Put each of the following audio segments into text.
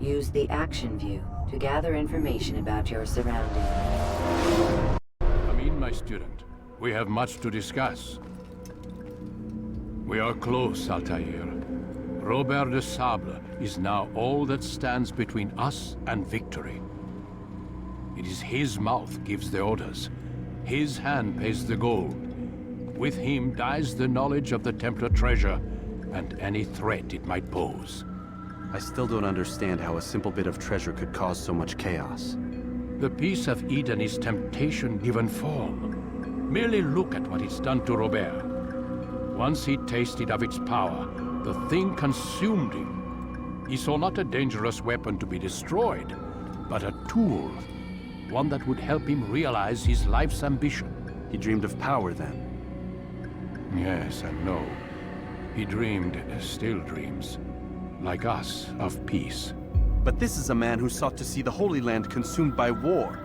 Use the action view to gather information about your surroundings. Come in, my student. We have much to discuss. We are close, Altair. Robert de Sable is now all that stands between us and victory. It is his mouth gives the orders. His hand pays the gold. With him dies the knowledge of the Templar treasure and any threat it might pose. I still don't understand how a simple bit of treasure could cause so much chaos. The Piece of Eden is temptation given form. Merely look at what it's done to Robert. Once he tasted of its power, the thing consumed him. He saw not a dangerous weapon to be destroyed, but a tool. One that would help him realize his life's ambition. He dreamed of power then. Yes and no. He dreamed, still dreams. Like us, of peace. But this is a man who sought to see the Holy Land consumed by war.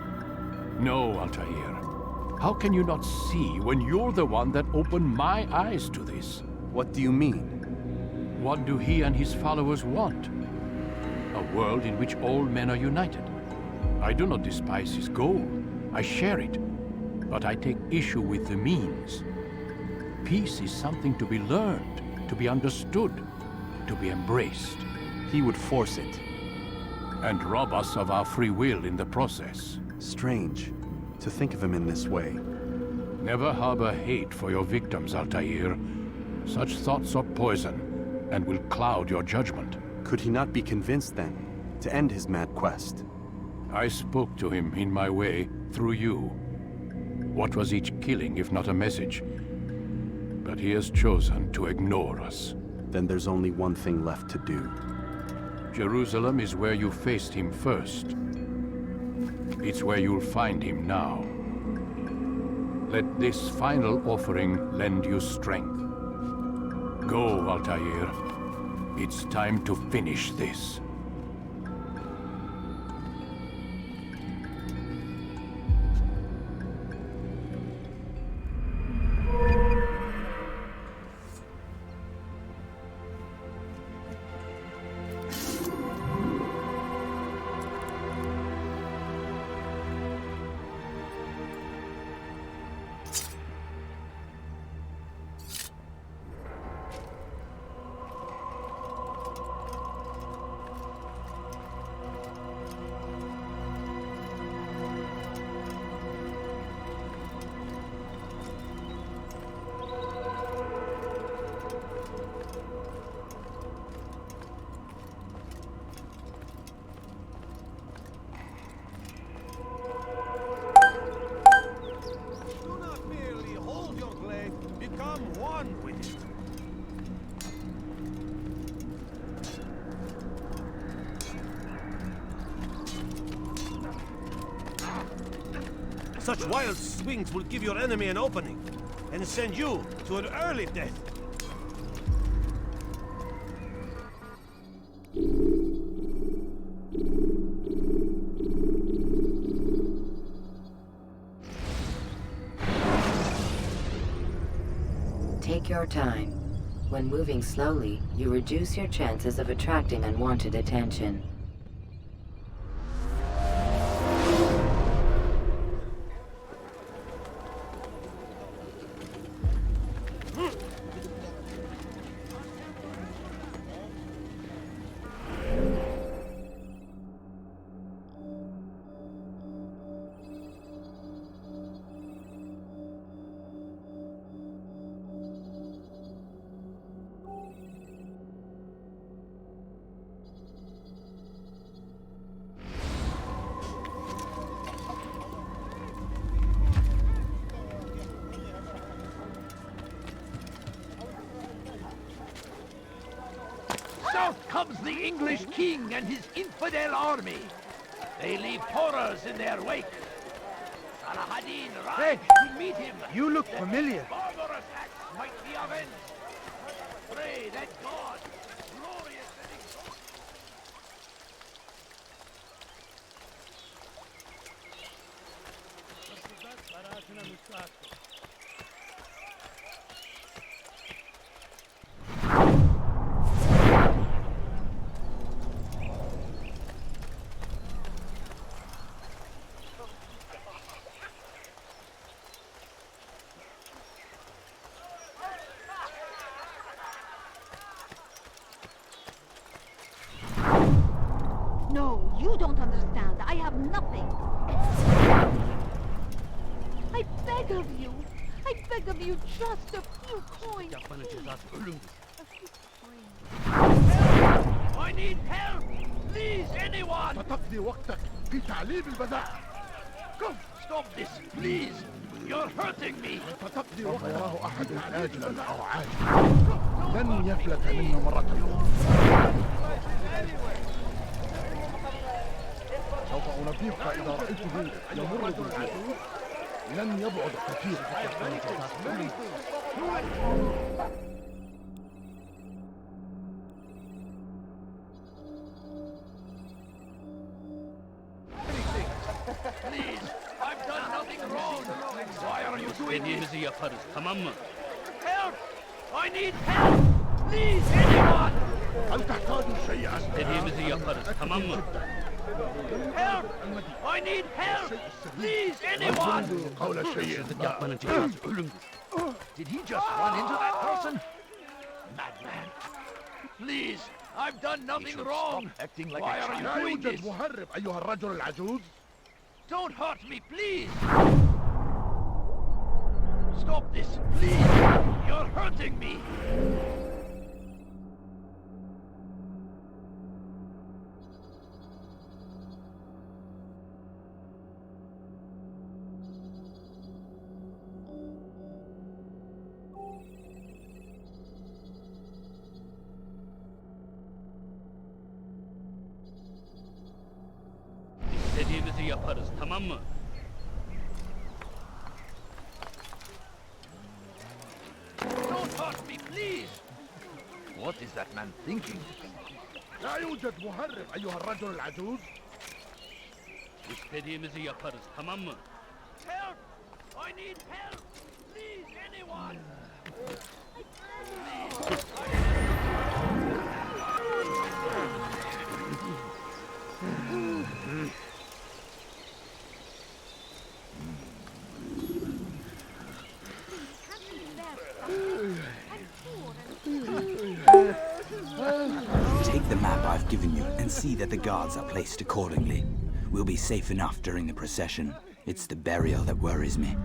No, Altair. How can you not see when you're the one that opened my eyes to this? What do you mean? What do he and his followers want? A world in which all men are united. I do not despise his goal. I share it. But I take issue with the means. Peace is something to be learned, to be understood, to be embraced. He would force it. And rob us of our free will in the process. Strange, to think of him in this way. Never harbor hate for your victims, Altair. Such thoughts are poison, and will cloud your judgment. Could he not be convinced, then, to end his mad quest? I spoke to him in my way, through you. What was each killing if not a message? But he has chosen to ignore us. Then there's only one thing left to do. Jerusalem is where you faced him first. It's where you'll find him now. Let this final offering lend you strength. Go, Altair. It's time to finish this. Such wild swings will give your enemy an opening, and send you to an early death. Take your time. When moving slowly, you reduce your chances of attracting unwanted attention. Out comes the English king and his infidel army. They leave horrors in their wake. Salah-ad-Din rides to meet him. You look familiar. Barbarous acts might be avenged. Pray that God, glorious and exalted. No, you don't understand. I have nothing. I beg of you. I beg of you just a few coins. Please. A few coins. I need help! Please, anyone! ستقضي وقتك في تعليم البذاء. Stop this, please! You're hurting me! ستقضي وقتك وراه أحد آجلا أو عاجلا. لن يفلت منا مرة أخرى. سوف أنبهك إذا رأيته يمر بالعدو. لن يبعد كثير فقط. Please, I've done nothing wrong! Why are you doing this? Help! I need help! Please, anyone! هل تحتاج شيئا؟ Help! I need help! Please, anyone! قول شيء ما. Did he just run into that person? Madman! Please, I've done nothing wrong! Acting like Why are you لا doing يوجد this? مهرب أيها الرجل العجوز. Don't hurt me, please! Stop this, please! You're hurting me! İstediğimizi yaparız, tamam mı? Don't hurt me, please! What is that man thinking? لا يوجد مهرب أيها الرجل العجوز. İstediğimizi yaparız, tamam mı? Help! I need help! Please, anyone! Take the map I've given you and see that the guards are placed accordingly. We'll be safe enough during the procession. It's the burial that worries me.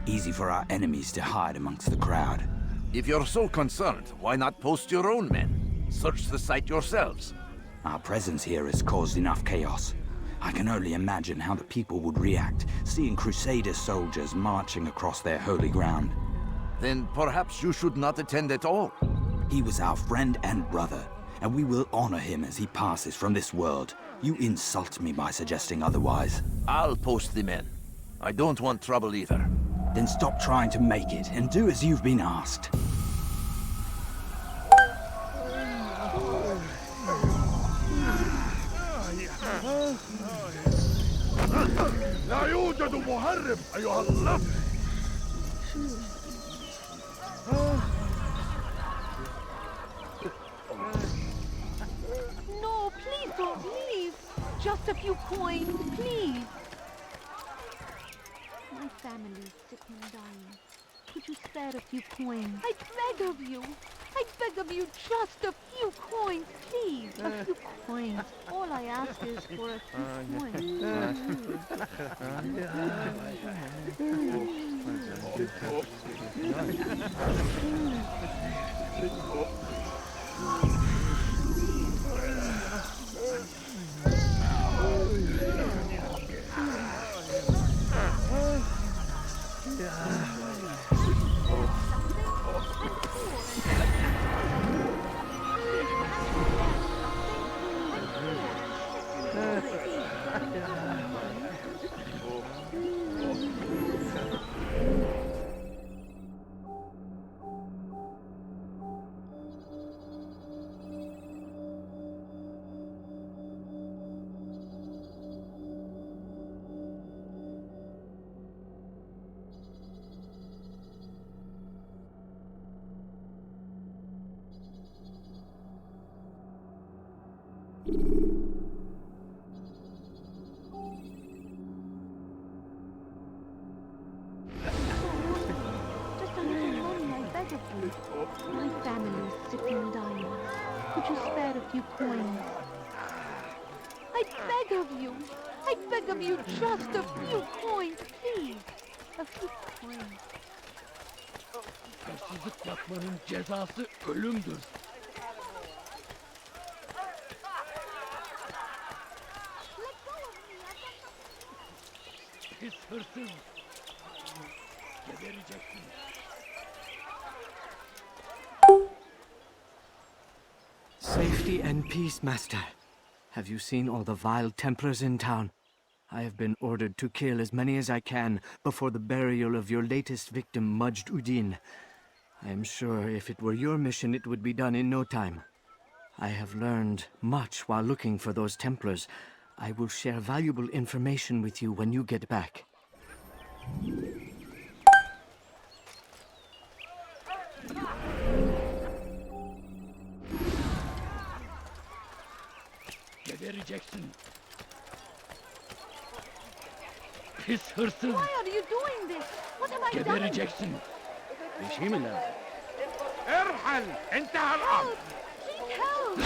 Easy for our enemies to hide amongst the crowd. If you're so concerned, why not post your own men? Search the site yourselves. Our presence here has caused enough chaos. I can only imagine how the people would react, seeing Crusader soldiers marching across their holy ground. Then perhaps you should not attend at all. He was our friend and brother, and we will honor him as he passes from this world. You insult me by suggesting otherwise. I'll post the men. I don't want trouble either. Then stop trying to make it, and do as you've been asked. لا يوجد مهرب أيها اللص. No, please don't leave. Just a few coins, please. My family's sick and dying. Could you spare a few coins? I beg of you. I beg of you just a few coins, please. A few coins. All I ask is for a few coins. My family is sick and dying. Could you spare a few coins? I beg of you. I beg of you, just a few coins, please. A few coins. Hırsızlık yapmanın cezası ölümdür. Pis hırsız. Gebereceksin. Safety and peace, Master. Have you seen all the vile Templars in town? I have been ordered to kill as many as I can before the burial of your latest victim, Majd Udin. I am sure if it were your mission, it would be done in no time. I have learned much while looking for those Templars. I will share valuable information with you when you get back. Gebereceksin. Pis hırsız. Why are you doing this? What have I done? Gebereceksin. Bir şey mi lazım? ارحل انتهى الامر. Please help!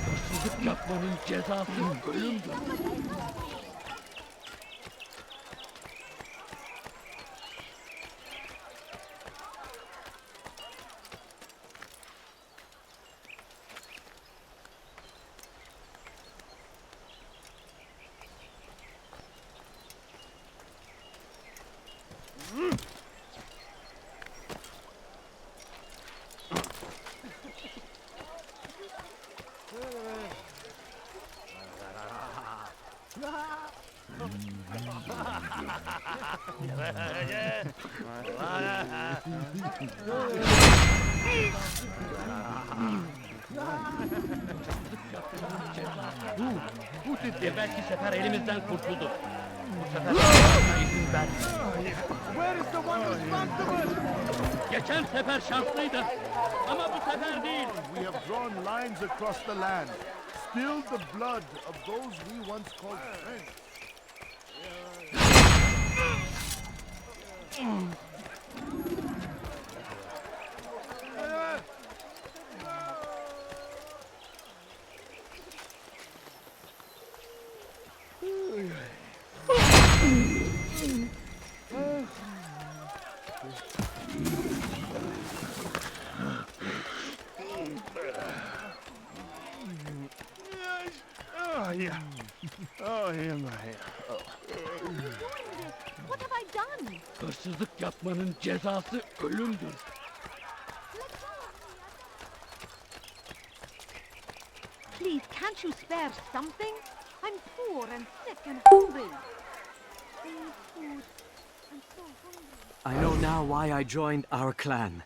Hırsızlık yapmanın cezası ölümdür. Belki sefer elimizden kurtuldu. Bu sefer izin vermeyin. Where is the one responsible? Geçen sefer şanslıydı. Ama bu sefer değil. We have drawn lines across the land, spilled the blood of those we once called friends. Oh, yeah. Oh, yeah, my hand. Oh. What have I done? Hırsızlık yapmanın cezası ölümdür. Please, can't you spare something? I'm poor and sick and hungry. I need food. I'm so hungry. I know now why I joined our clan.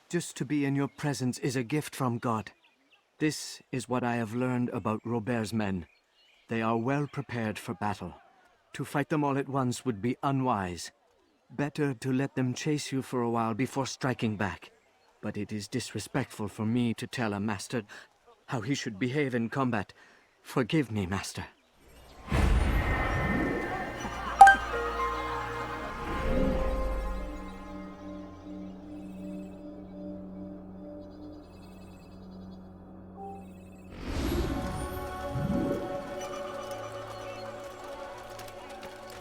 Just to be in your presence is a gift from God. This is what I have learned about Robert's men. They are well prepared for battle. To fight them all at once would be unwise. Better to let them chase you for a while before striking back. But it is disrespectful for me to tell a master how he should behave in combat. Forgive me, Master.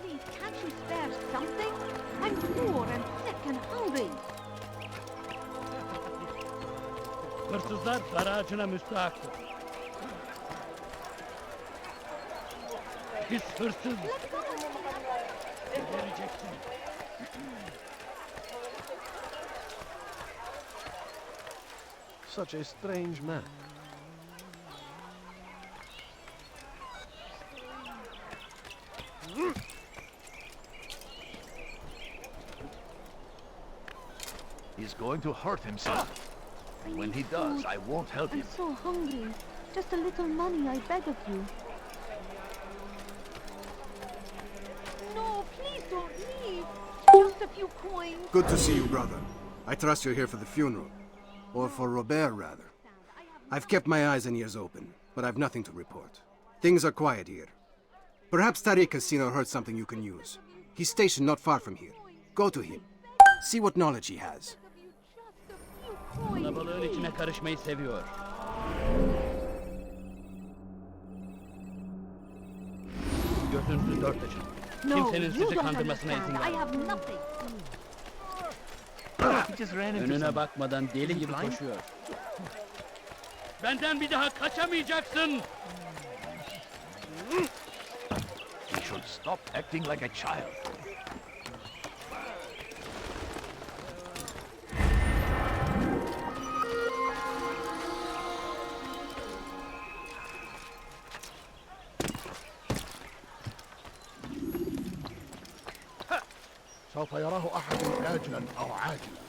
Please, can't you spare something? I'm poor and sick and hungry. Hırsızlar dar ağacına müstahaktır. Pis hırsız. Gebereceksin. Such a strange man. He's going to hurt himself. And when he does, I won't help him. I'm so hungry. Just a little money, I beg of you. No, please don't leave. Just a few coins. Good to see you, brother. I trust you're here for the funeral. Or for Robert, rather. I've kept my eyes and ears open, but I've nothing to report. Things are quiet here. Perhaps Tariq has seen or heard something you can use. He's stationed not far from here. Go to him. See what knowledge he has. Just a few Kalabalığın içine karışmayı seviyor. Gözünüzü dört açın. Kimsenin sizi kandırmasına izin I vermeyin. have nothing. Önüne bakmadan deli gibi koşuyor. Benden bir daha kaçamayacaksın. You should stop acting like a child. سوف يراه أحد آجلا أو عاجلا.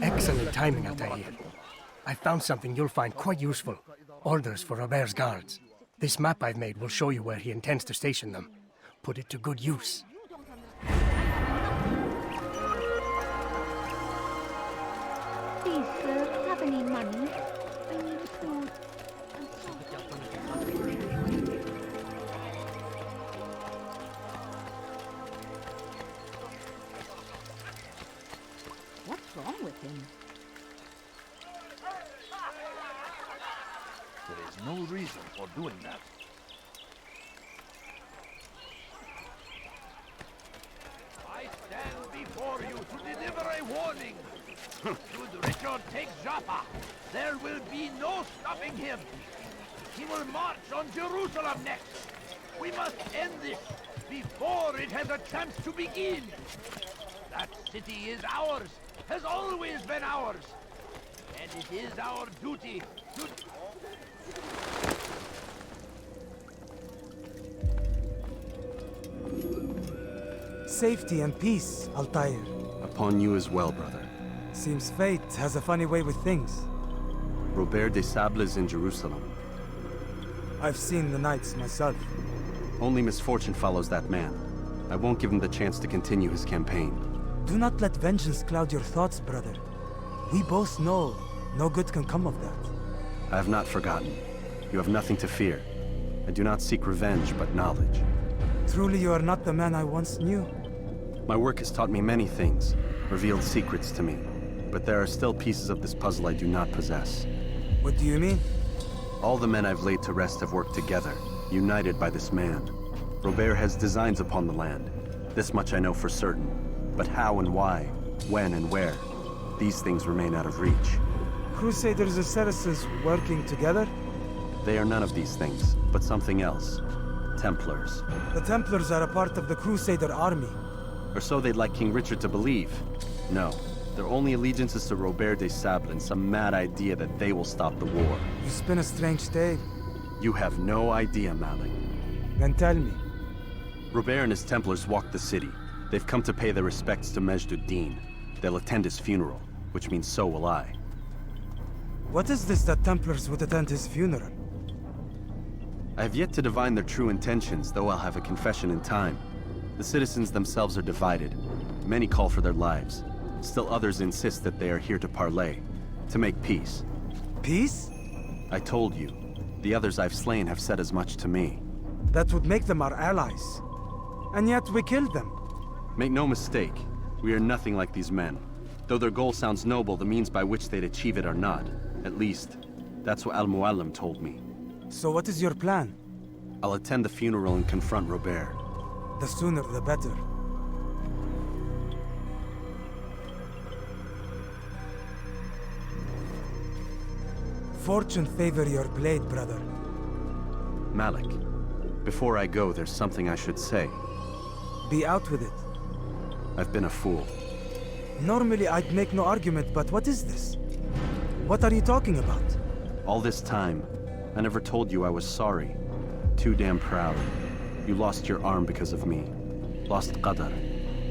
Excellent timing, Altair. I found something you'll find quite useful. Orders for Robert's guards. This map I've made will show you where he intends to station them. Put it to good use. Please, sir, have any money? I need food. What's wrong with him? There is no reason for doing that. I stand before you to deliver a warning. Should Richard take Jaffa, there will be no stopping him. He will march on Jerusalem next. We must end this before it has a chance to begin. That city is ours, has always been ours. And it is our duty to... Safety and peace, Altair. Upon you as well, brother. Seems fate has a funny way with things. Robert de Sable is in Jerusalem. I've seen the knights myself. Only misfortune follows that man. I won't give him the chance to continue his campaign. Do not let vengeance cloud your thoughts, brother. We both know no good can come of that. I have not forgotten. You have nothing to fear. I do not seek revenge, but knowledge. Truly you are not the man I once knew. My work has taught me many things, revealed secrets to me. But there are still pieces of this puzzle I do not possess. What do you mean? All the men I've laid to rest have worked together, united by this man. Robert has designs upon the land. This much I know for certain. But how and why, when and where, these things remain out of reach. Crusaders and Saracens working together? They are none of these things, but something else. Templars. The Templars are a part of the Crusader army. Or so they'd like King Richard to believe. No, their only allegiance is to Robert de Sable and some mad idea that they will stop the war. You spin a strange tale. You have no idea, Malik. Then tell me. Robert and his Templars walked the city. They've come to pay their respects to Majd-ud-Din. They'll attend his funeral, which means so will I. What is this that Templars would attend his funeral? I have yet to divine their true intentions, though I'll have a confession in time. The citizens themselves are divided. Many call for their lives. Still others insist that they are here to parley, to make peace. Peace? I told you. The others I've slain have said as much to me. That would make them our allies. And yet we killed them. Make no mistake, we are nothing like these men. Though their goal sounds noble, the means by which they'd achieve it are not. At least, that's what Al-Mualim told me. So what is your plan? I'll attend the funeral and confront Robert. The sooner the better. Fortune favor your blade, brother. Malik, before I go, there's something I should say. Be out with it. I've been a fool. Normally I'd make no argument, but what is this? What are you talking about? All this time, I never told you I was sorry. Too damn proud. You lost your arm because of me. Lost Qadar.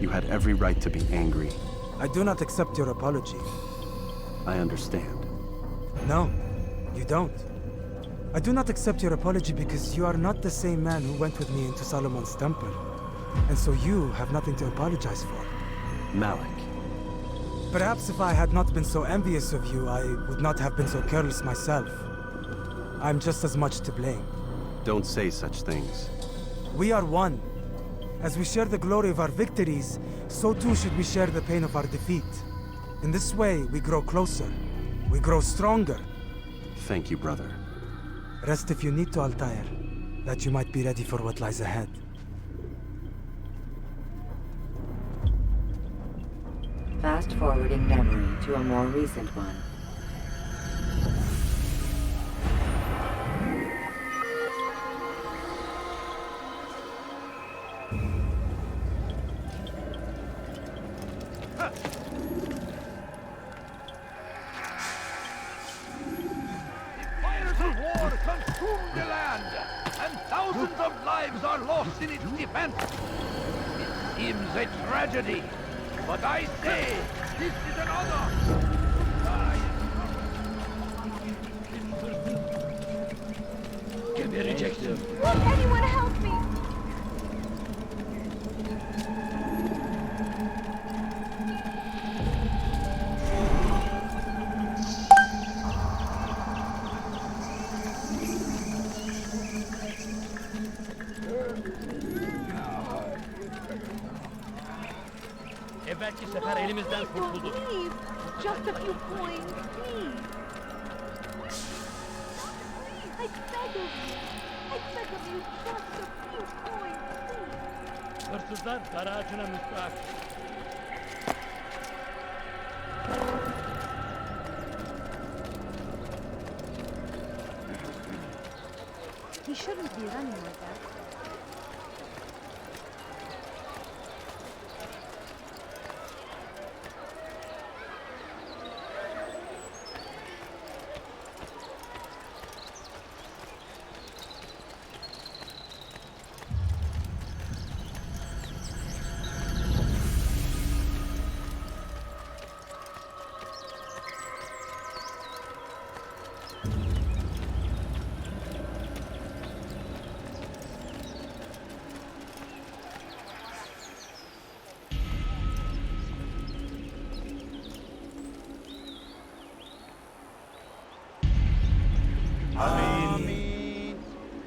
You had every right to be angry. I do not accept your apology. I understand. No, you don't. I do not accept your apology because you are not the same man who went with me into Solomon's temple. And so you have nothing to apologize for. Malik. Perhaps if I had not been so envious of you, I would not have been so careless myself. I'm just as much to blame. Don't say such things. We are one. As we share the glory of our victories, so too should we share the pain of our defeat. In this way, we grow closer, We grow stronger. Thank you, brother. Rest if you need to, Altair, that you might be ready for what lies ahead. Fast-forwarding memory to a more recent one. Fires of war consume the land, and thousands of lives are lost in its defense. It seems a tragedy, but I say this is an honor. Geberecektim. Won't anyone help me? Evvelki sefer elimizden kurtuldu. Please, just a few coins, please. I beg of you. I beg of you, just a few coins, please. Hırsızlar dar ağacına müstahak. He shouldn't be running like that.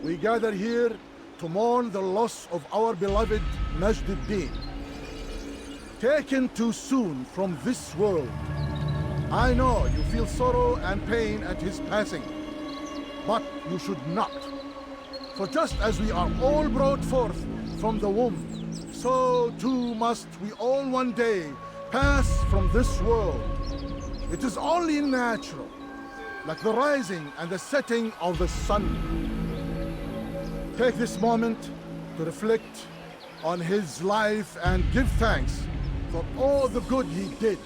We gather here to mourn the loss of our beloved Majd-ud-Din. Taken too soon from this world. I know you feel sorrow and pain at his passing, but you should not. For just as we are all brought forth from the womb, so too must we all one day pass from this world. It is only natural, like the rising and the setting of the sun. Take this moment to reflect on his life and give thanks for all the good he did.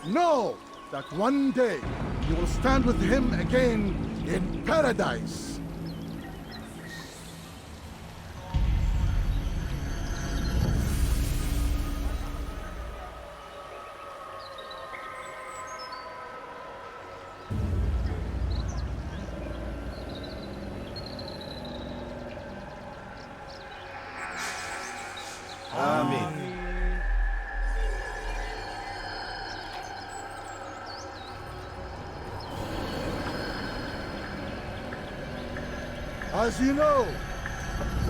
Know that one day you will stand with him again in paradise. As you know,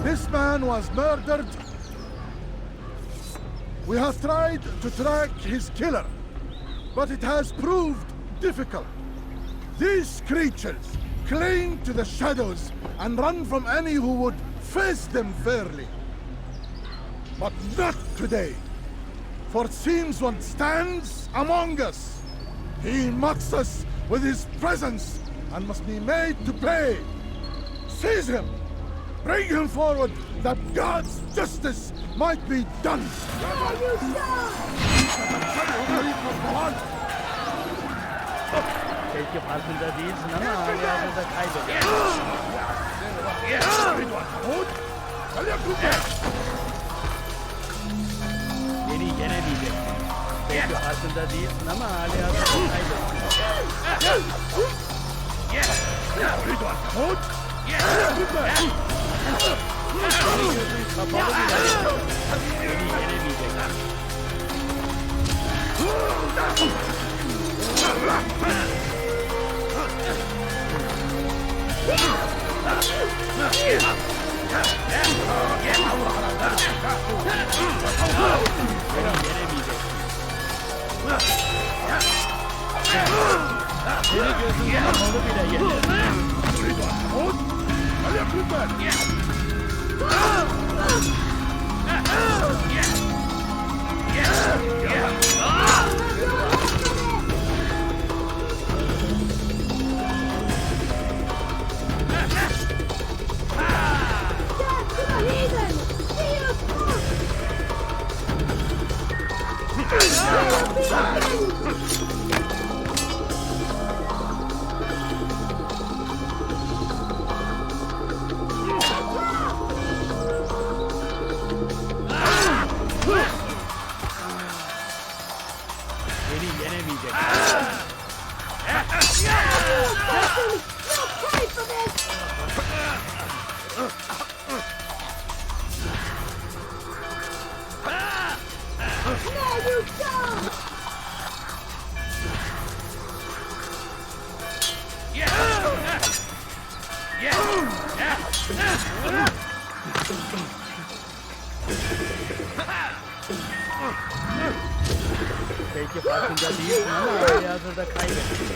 this man was murdered. We have tried to track his killer, but it has proved difficult. These creatures cling to the shadows and run from any who would face them fairly. But not today, for it seems one stands among us. He mocks us with his presence and must be made to pay. Seize him! Bring him forward, that God's justice might be done! Belki farkında değilsin ama hayatında kaybediyorsun. Beni yenemeyeceksin. Belki farkında değilsin ama hayatında kaybediyorsun. Kapalı bile beni yenemeyeceksin. Beni yenemeyeceksin. Belki farkında değilsin ama halihazırda kaybettin.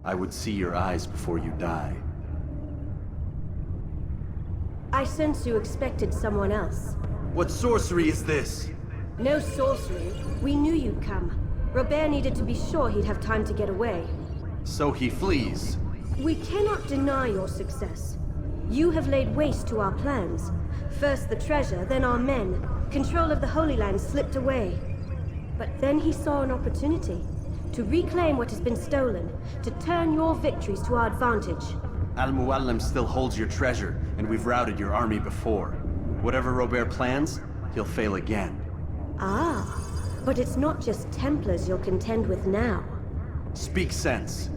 I would see your eyes before you die. I sense you expected someone else. What sorcery is this? No sorcery. We knew you'd come. Robert needed to be sure he'd have time to get away. So he flees. We cannot deny your success. You have laid waste to our plans. First the treasure, then our men. Control of the Holy Land slipped away. But then he saw an opportunity to reclaim what has been stolen, to turn your victories to our advantage. Al-Mualim still holds your treasure, and we've routed your army before. Whatever Robert plans, he'll fail again. Ah, but it's not just Templars you'll contend with now. Speak sense.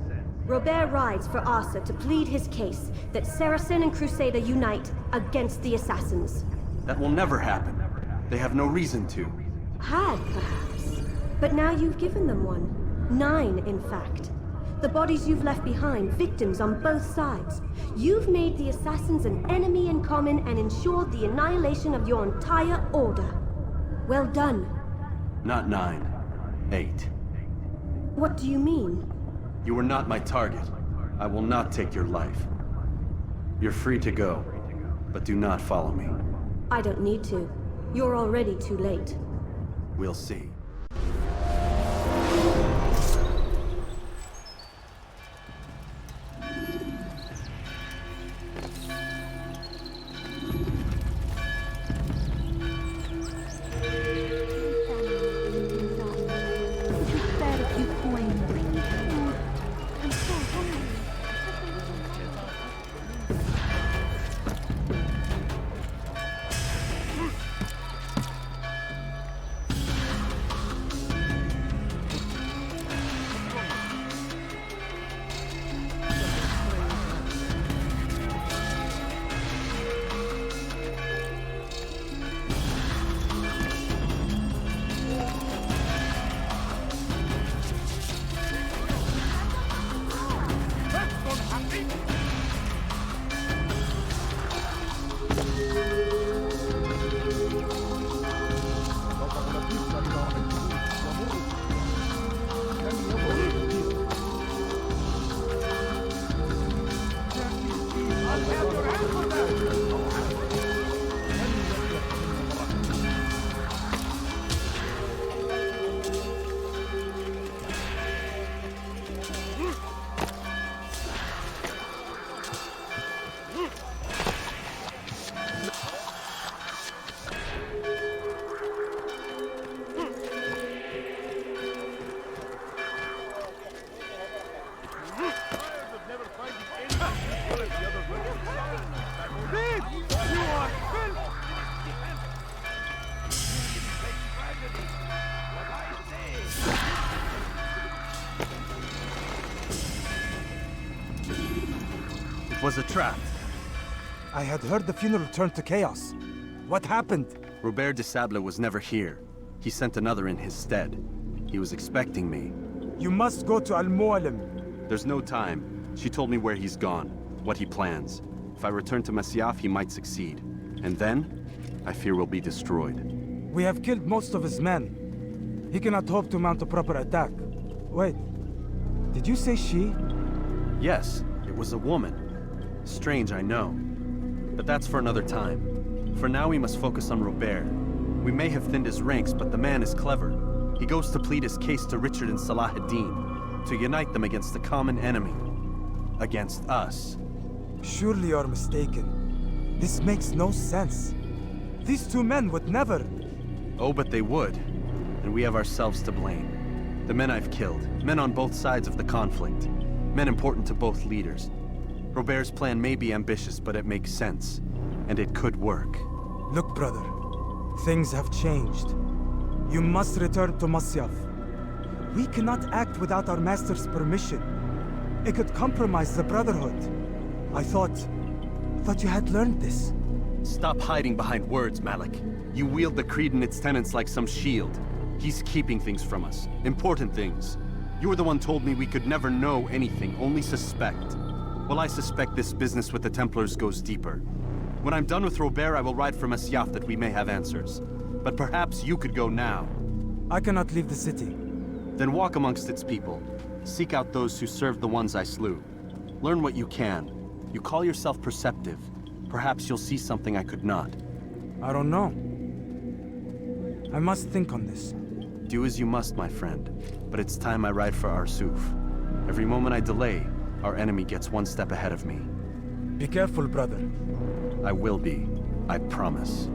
Robert rides for Asa to plead his case that Saracen and Crusader unite against the Assassins. That will never happen. They have no reason to. Had, perhaps. But now you've given them one. 9, in fact. The bodies you've left behind, victims on both sides. You've made the Assassins an enemy in common and ensured the annihilation of your entire order. Well done. Not 9. 8. What do you mean? You were not my target. I will not take your life. You're free to go, but do not follow me. I don't need to. You're already too late. We'll see. was a trap. I had heard the funeral turned to chaos. What happened? Robert de Sable was never here. He sent another in his stead. He was expecting me. You must go to Al-Mualim. There's no time. She told me where he's gone, what he plans. If I return to Masyaf, he might succeed. And then, I fear we'll be destroyed. We have killed most of his men. He cannot hope to mount a proper attack. Wait, did you say she? Yes, it was a woman. Strange, I know. But that's for another time. For now, we must focus on Robert. We may have thinned his ranks, but the man is clever. He goes to plead his case to Richard and Salah ad-Din, to unite them against the common enemy. Against us. Surely you're mistaken. This makes no sense. These two men would never... Oh, but they would. And we have ourselves to blame. The men I've killed, men on both sides of the conflict. Men important to both leaders. Robert's plan may be ambitious, but it makes sense. And it could work. Look, brother. Things have changed. You must return to Masyaf. We cannot act without our master's permission. It could compromise the Brotherhood. I thought you had learned this. Stop hiding behind words, Malik. You wield the Creed and its tenets like some shield. He's keeping things from us. Important things. You were the one told me we could never know anything, only suspect. Well, I suspect this business with the Templars goes deeper. When I'm done with Robert, I will ride for Masyaf that we may have answers. But perhaps you could go now. I cannot leave the city. Then walk amongst its people. Seek out those who served the ones I slew. Learn what you can. You call yourself perceptive. Perhaps you'll see something I could not. I don't know. I must think on this. Do as you must, my friend. But it's time I ride for Arsuf. Every moment I delay, our enemy gets one step ahead of me. Be careful, brother. I will be. I promise.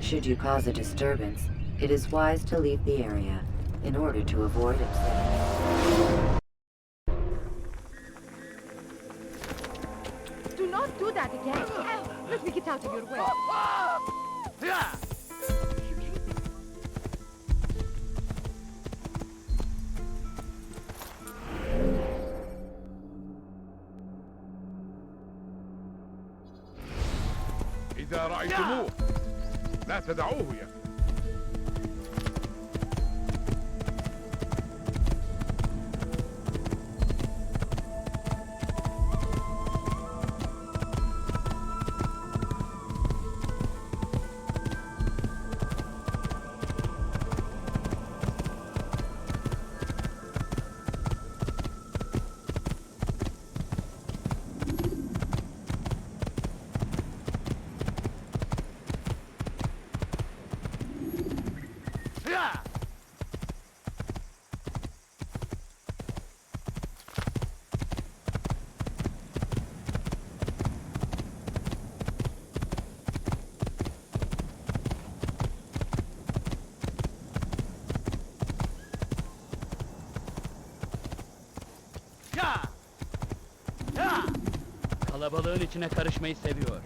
Should you cause a disturbance, it is wise to leave the area in order to avoid obscenity. Do not do that again. Let me get out of your way. إذا رأيتموه لا تدعوه يا Kalabalığın içine karışmayı seviyor.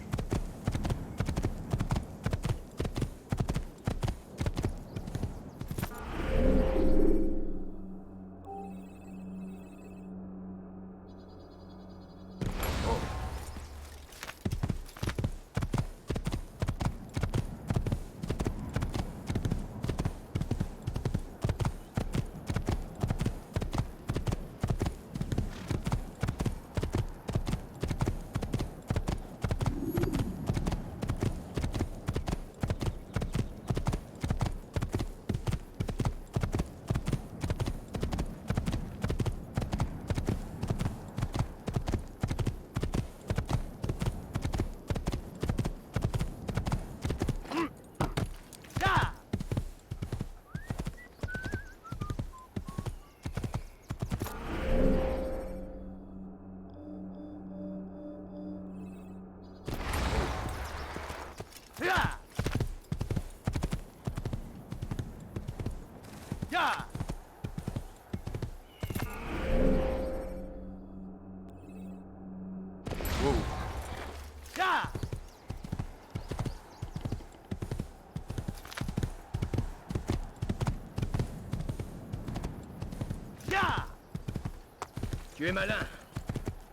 Tu es malin,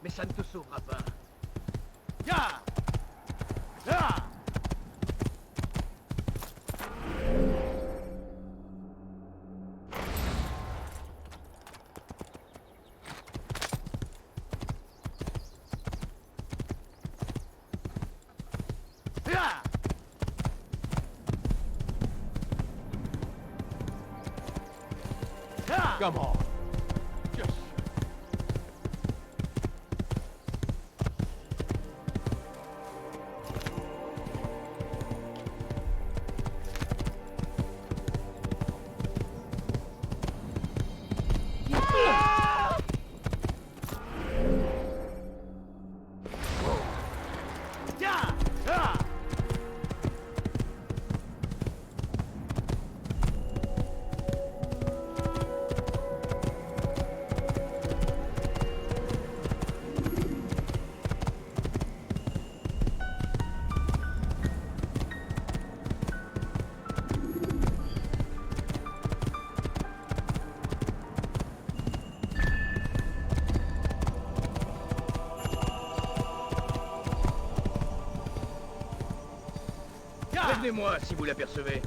mais ça ne te sauvera pas. Come on. Just... Prévenez-moi si vous l'apercevez.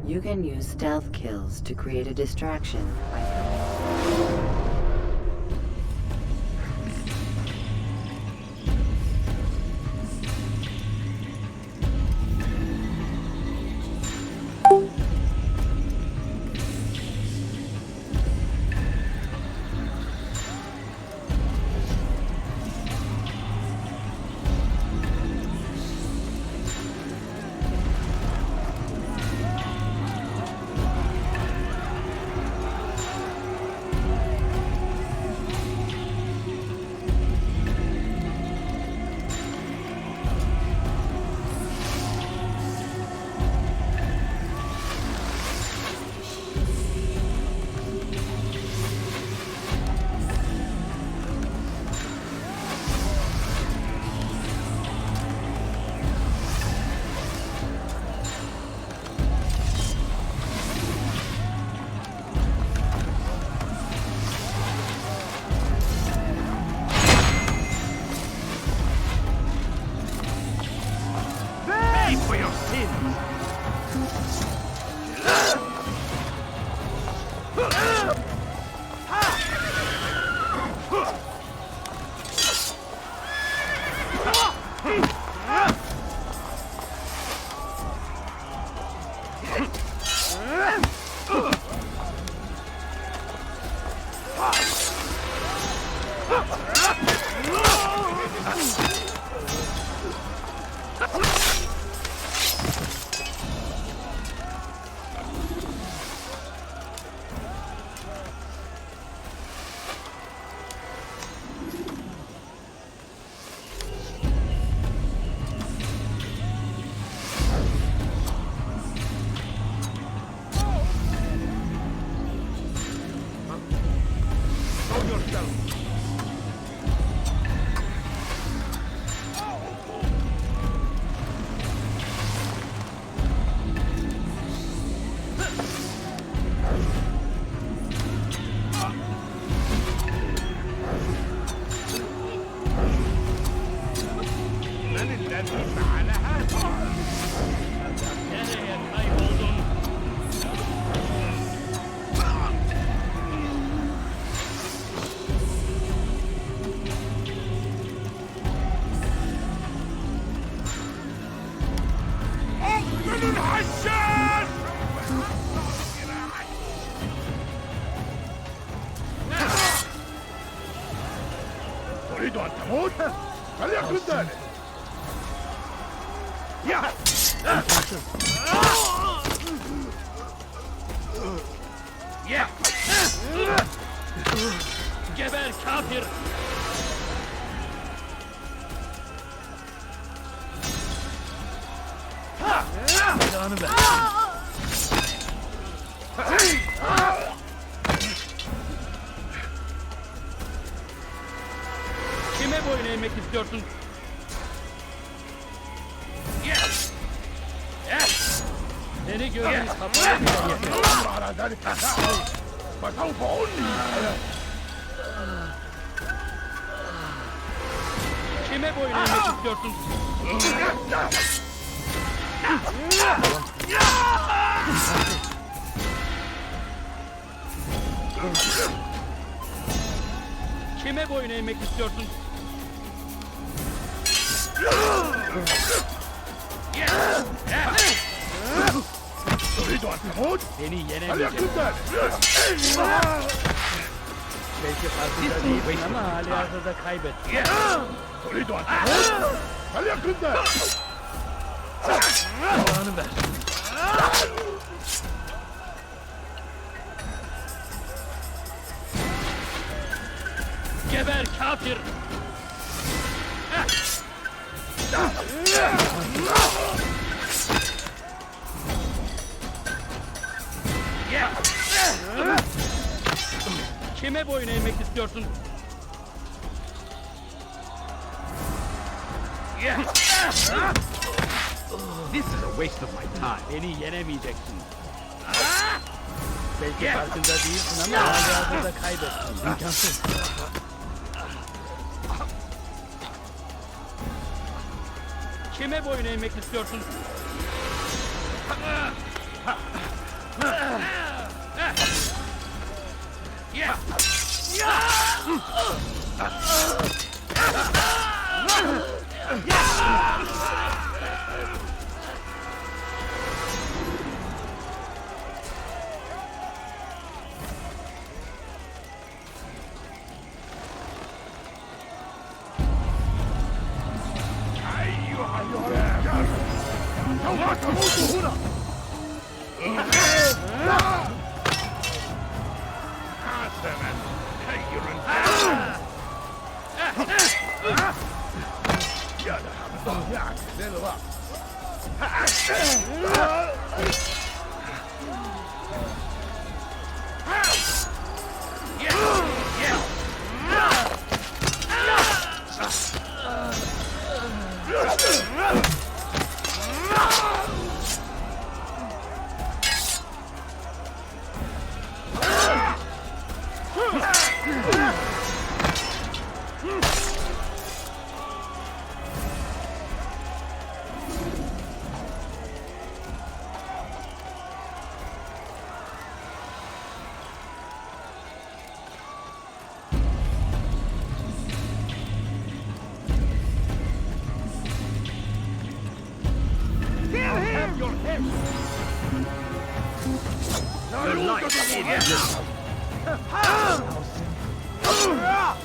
You can use stealth kills to create a distraction. تريد أن تموت؟ فليكن ذلك. Geber kafir! Canı ver. Kime boyun eğmek istiyorsun? Seni gördüğünüz kafaya الأمر على ذلك فاعل فسوف أنهي. Kime boyun eğmek istiyorsun? Kime boyun eğmek istiyorsun? تريد أن تموت؟ Seni فليكن yenemeyeceğim. ذلك. Belki farkında değilsin ama hali hazırda kaybettin. تريد أن تموت؟ فليكن ذلك. Canı ver. Geber kafir! Kime boyun eğmek istiyorsun? This is a waste of my time. Beni yenemeyeceksin. Belki farkında değilsin ama hali hazırda kaybettin. İmkansız. Kime boyun eğmek istiyorsun? سوف تموت هنا. حسنا خير يا لها يعني للرأس.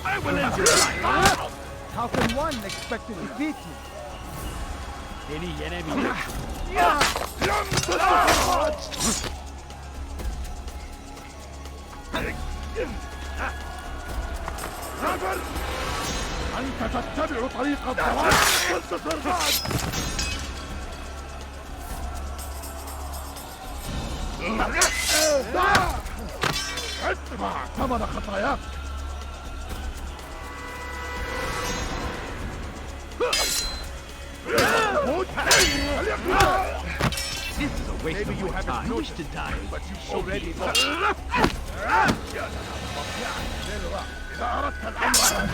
I will end your life. How can one expect to defeat me? Beni yenemeyeceksin. أنت تتبع طريق الضلال وانتصر بعد. ادفع ثمن خطاياك. This is a waste of your time. You wish to die, but you already lost. إذا أردت الأمر على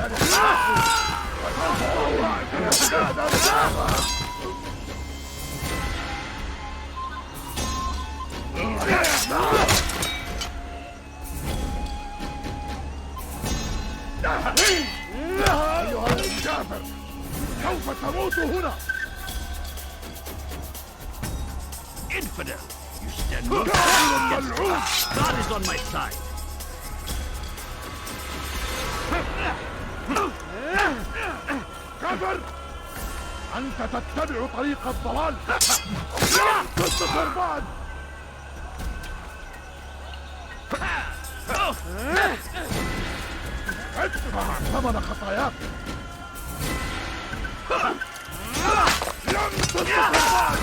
أيها الكافر سوف تموت هنا. Infidel! You stand no God is on my side. كافر أنت تتبع طريق الضلال تنتصر بعد. ادفع ثمن خطاياك. لن تنتصر بعد.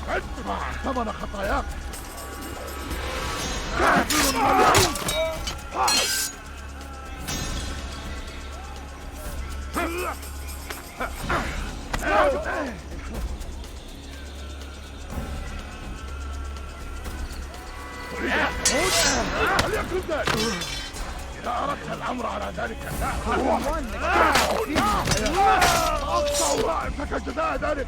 ادفع ثمن خطاياك. كافر ملعون. فليكن ذلك. إذا أردت الأمر على ذلك أقطع رأسك جزاء ذلك.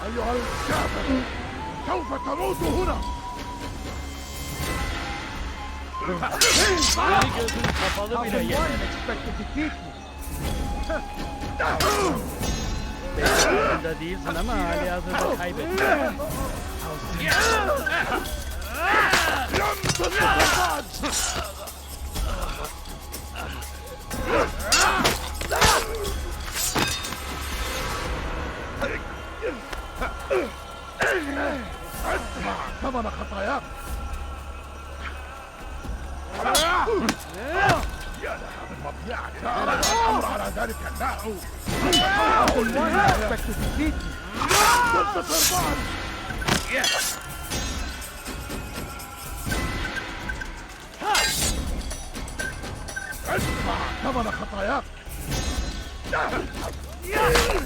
أيها الكافر سوف تموت هنا. Kapalı bile yenemeyeceksin. Beklediğinde değilsin ama hali hazırda kaybettin. ادفع ثمن خطاياك. يا لها من مضيعك. الأمر على ذلك لا. تنتصر بعد. ادفع ثمن خطاياك.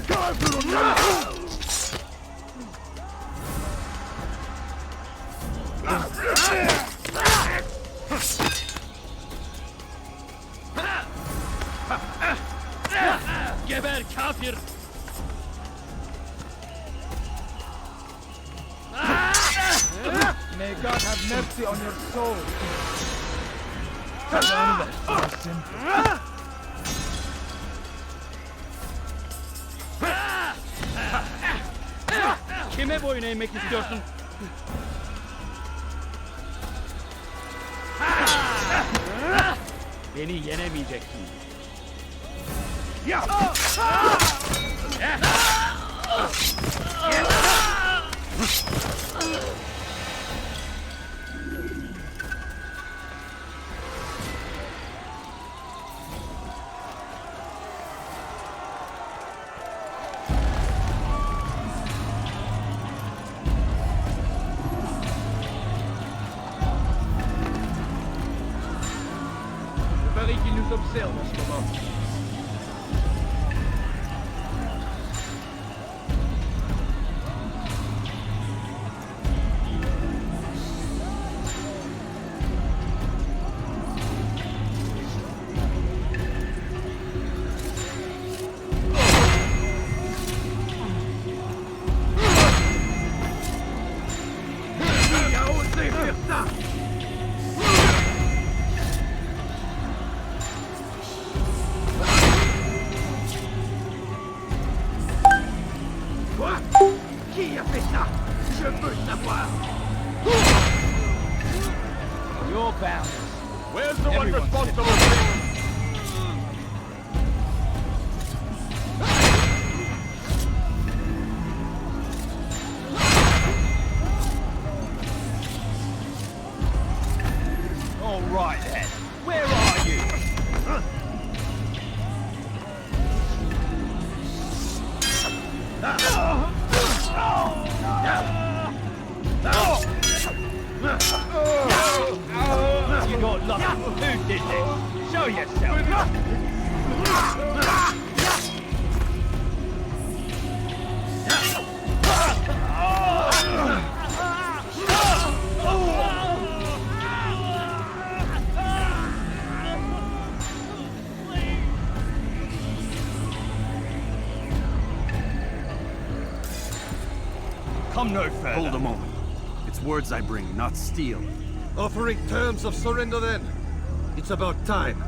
كافر ملعون. Geber kafir! May God have mercy on your soul. Kime boyun eğmek istiyorsun? Beni yenemeyeceksin. Paris qui nous observe en ce moment. You're bound. Where's the one Everyone's responsible? All right then. Where are you? You got lucky. Who did this? Show yourself. Come no further. Hold a moment. It's words I bring, not steel. Offering terms of surrender then. It's about time.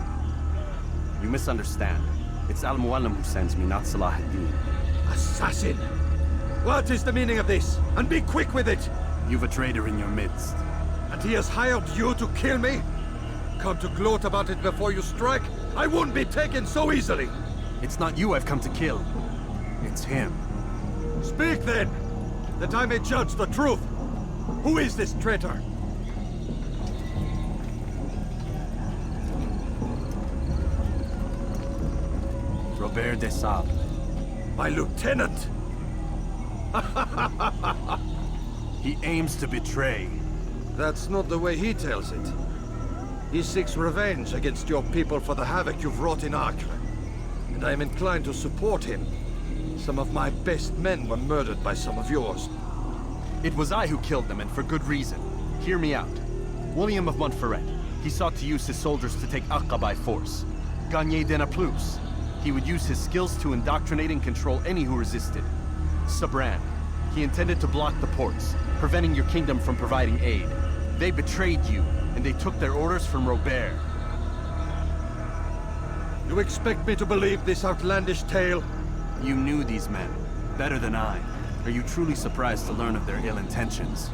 You misunderstand. It's Al-Mualim who sends me, not Salah ad-Din. Assassin! What is the meaning of this? And be quick with it! You've a traitor in your midst. And he has hired you to kill me? Come to gloat about it before you strike? I won't be taken so easily! It's not you I've come to kill. It's him. Speak then! That I may judge the truth! Who is this traitor? Robert de Sable. My lieutenant! He aims to betray. That's not the way he tells it. He seeks revenge against your people for the havoc you've wrought in Acre. And I am inclined to support him. Some of my best men were murdered by some of yours. It was I who killed them, and for good reason. Hear me out. William of Montferrat. He sought to use his soldiers to take Acre by force. Gagné de Naplouse. He would use his skills to indoctrinate and control any who resisted. Sabran. He intended to block the ports, preventing your kingdom from providing aid. They betrayed you, and they took their orders from Robert. You expect me to believe this outlandish tale? You knew these men, better than I. Are you truly surprised to learn of their ill intentions?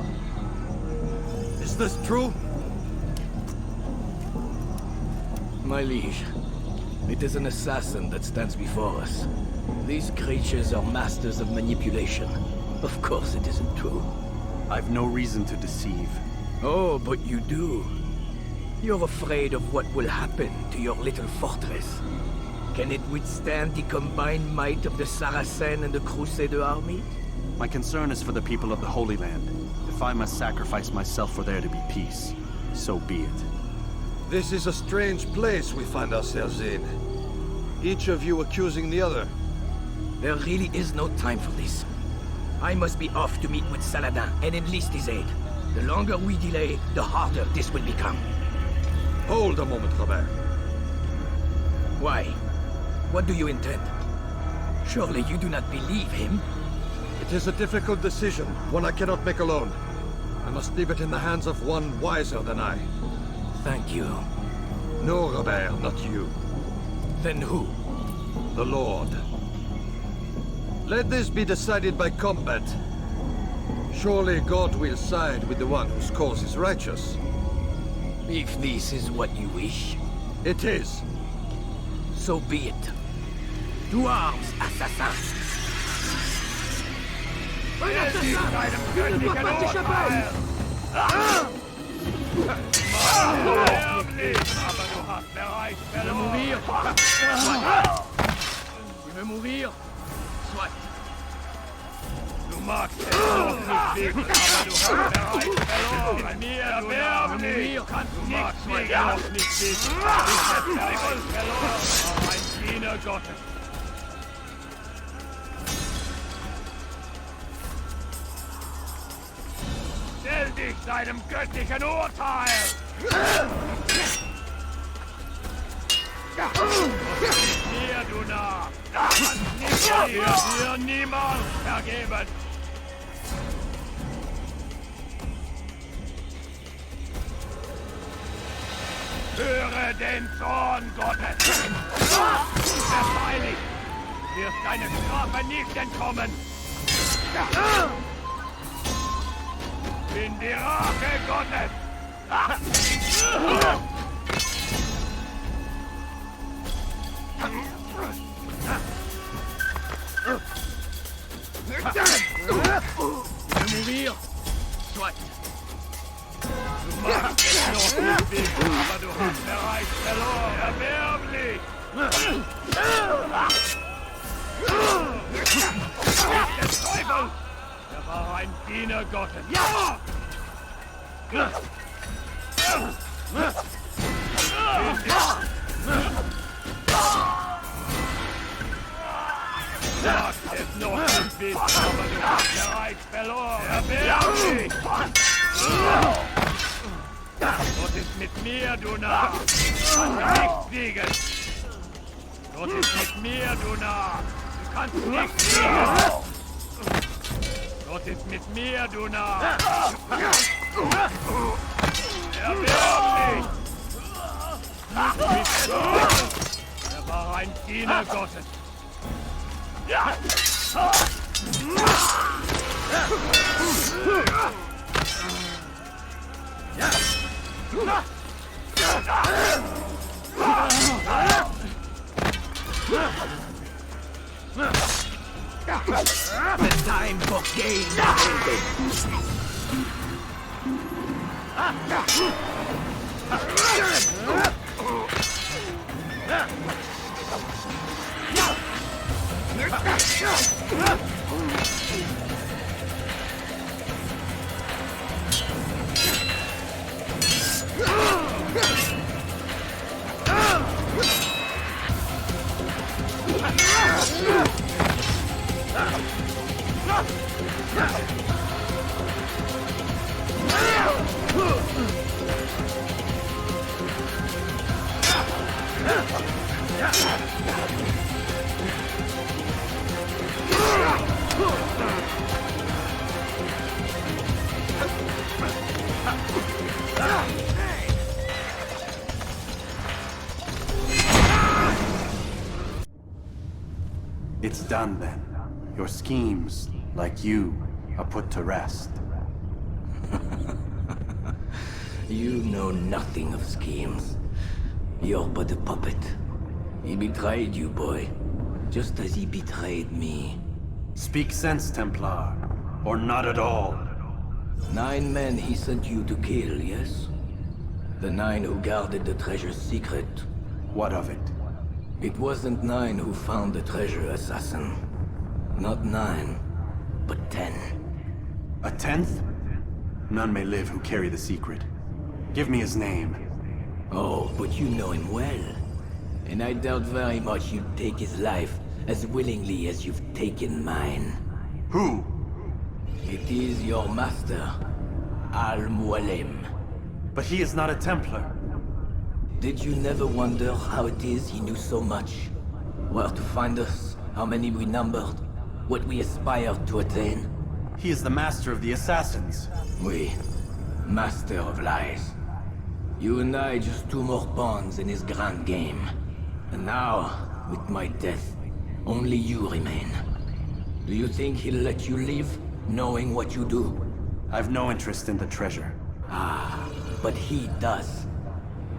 Is this true? My liege, it is an assassin that stands before us. These creatures are masters of manipulation. Of course it isn't true. I've no reason to deceive. Oh, but you do. You're afraid of what will happen to your little fortress. Can it withstand the combined might of the Saracen and the Crusader army? My concern is for the people of the Holy Land. If I must sacrifice myself for there to be peace, so be it. This is a strange place we find ourselves in. Each of you accusing the other. There really is no time for this. I must be off to meet with Saladin and enlist his aid. The longer we delay, the harder this will become. Hold a moment, Robert. Why? What do you intend? Surely you do not believe him? It is a difficult decision, one I cannot make alone. I must leave it in the hands of one wiser than I. Thank you. No, Robert, not you. Then who? The Lord. Let this be decided by combat. Surely God will side with the one whose cause is righteous. If this is what you wish. It is. So be it. To arms, assassin! Tu veux mourir? Soit. Du magst es noch nicht wissen, aber du hast bereits verloren. Bei mir erwerben nicht. Du magst es noch nicht wissen. Ich habe bereits verloren. Aber ein Diener Gottes. Stell dich deinem göttlichen Urteil! Mir, du Narr! Nicht dir niemals vergeben! Höre den Zorn Gottes! Verfeilig! Du wirst deine Strafe nicht entkommen! bin die Rache Gottes! Mourir? Soit. Du machst es noch nicht weg, aber du hast bereits verloren. Erbärmlich! Der Teufel! Er war ein Diener Gottes. Ja! Sag es noch nicht bis, aber du hast bereits verloren. Erbärmlich! Gott ist mit mir, du Narr! Du kannst nicht siegen! Gott ist mit mir, du Narr! Du kannst nicht siegen! Gott ist mit mir, du Narr! Erbärmlich! Er war ein Diener Gottes! Ja! The time for gain It's done then. Your schemes, like you, are put to rest. You know nothing of schemes. You're but a puppet. He betrayed you, boy. Just as he betrayed me. Speak sense, Templar. Or not at all. 9 men he sent you to kill, yes? The 9 who guarded the treasure's secret. What of it? It wasn't 9 who found the treasure, assassin. Not 9, but 10. A 10th? None may live who carry the secret. Give me his name. Oh, but you know him well. And I doubt very much you'd take his life as willingly as you've taken mine. Who? It is your master, Al-Mualim. But he is not a Templar. Did you never wonder how it is he knew so much? Where to find us, how many we numbered, what we aspired to attain? He is the master of the assassins. Oui, master of lies. You and I just 2 more pawns in his grand game. And now, with my death, only you remain. Do you think he'll let you live, knowing what you do? I've no interest in the treasure. Ah, but he does.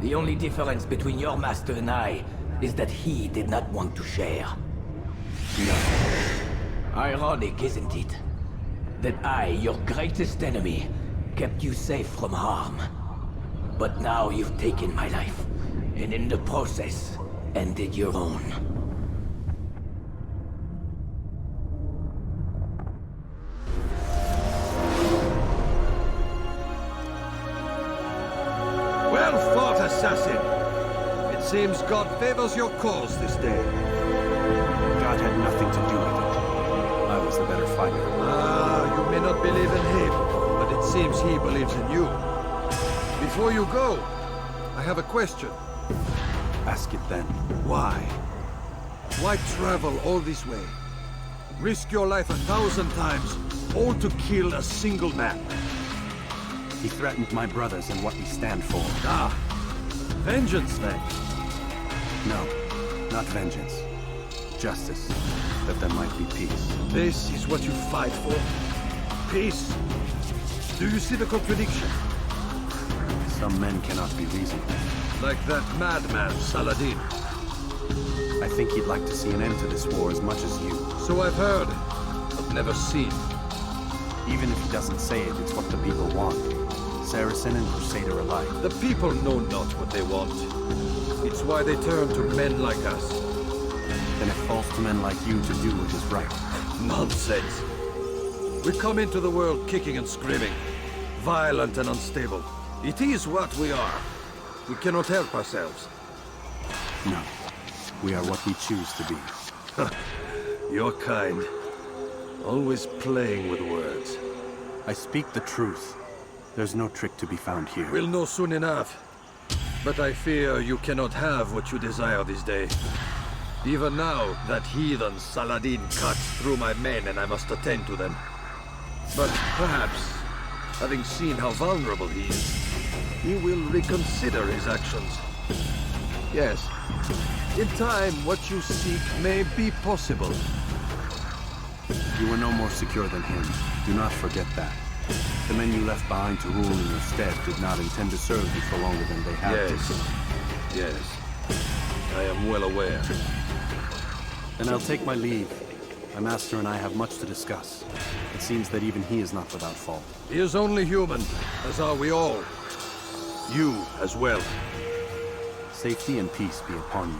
The only difference between your master and I is that he did not want to share. No. Ironic, isn't it? That I, your greatest enemy, kept you safe from harm. But now you've taken my life, and in the process, ended your own. Well fought, assassin! It seems God favors your cause this day. God had nothing to do with it. I was the better fighter. Ah, you may not believe in him, but it seems he believes in you. Before you go, I have a question. Ask it then. Why? Why travel all this way? Risk your life 1,000 times, all to kill a single man. He threatened my brothers and what we stand for. Ah, vengeance then? No, not vengeance. Justice, that there might be peace. This is what you fight for? Peace? Do you see the contradiction? Some men cannot be reasoned. Like that madman, Saladin. I think he'd like to see an end to this war as much as you. So I've heard, but never seen. Even if he doesn't say it, it's what the people want. Saracen and Crusader alike. The people know not what they want. It's why they turn to men like us. Then it falls to men like you to do what is right. Nonsense. We come into the world kicking and screaming, violent and unstable. It is what we are. We cannot help ourselves. No. We are what we choose to be. Your kind. Always playing with words. I speak the truth. There's no trick to be found here. We'll know soon enough. But I fear you cannot have what you desire this day. Even now, that heathen Saladin cuts through my men and I must attend to them. But perhaps, having seen how vulnerable he is, he will reconsider his actions. Yes, in time, what you seek may be possible. You are no more secure than him. Do not forget that. The men you left behind to rule in your stead did not intend to serve you for longer than they have to. Yes. I am well aware. Then I'll take my leave. My master and I have much to discuss. It seems that even he is not without fault. He is only human, as are we all. You as well. Safety and peace be upon you.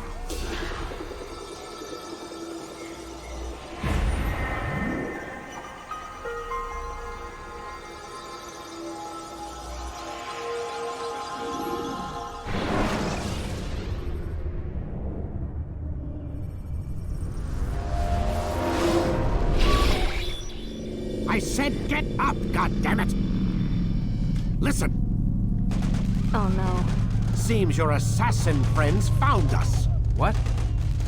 I said get up, goddammit! Listen! Oh no. Seems your assassin friends found us. What?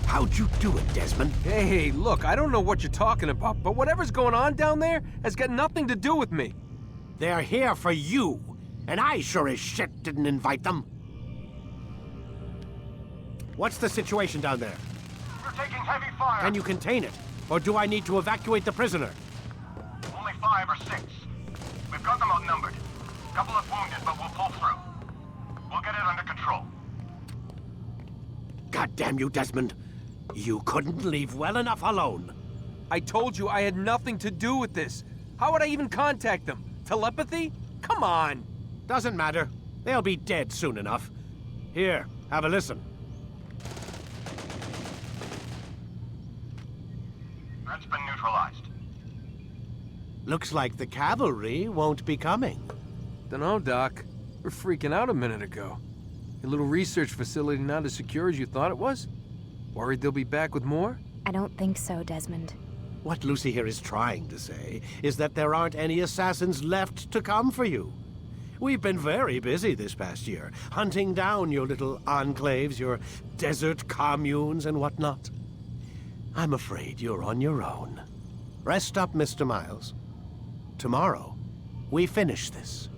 How'd you do it, Desmond? Hey, look, I don't know what you're talking about, but whatever's going on down there has got nothing to do with me. They're here for you, and I sure as shit didn't invite them. What's the situation down there? We're taking heavy fire. Can you contain it? Or do I need to evacuate the prisoner? Only 5 or 6. We've got them outnumbered. Couple of wounded, but we'll pull through. We'll get it under control. God damn you, Desmond. You couldn't leave well enough alone. I told you I had nothing to do with this. How would I even contact them? Telepathy? Come on. Doesn't matter. They'll be dead soon enough. Here, have a listen. That's been neutralized. Looks like the cavalry won't be coming. Dunno, Doc. We're freaking out a minute ago. Your little research facility not as secure as you thought it was? Worried they'll be back with more? I don't think so, Desmond. What Lucy here is trying to say is that there aren't any assassins left to come for you. We've been very busy this past year, hunting down your little enclaves, your desert communes and whatnot. I'm afraid you're on your own. Rest up, Mr. Miles. Tomorrow, we finish this.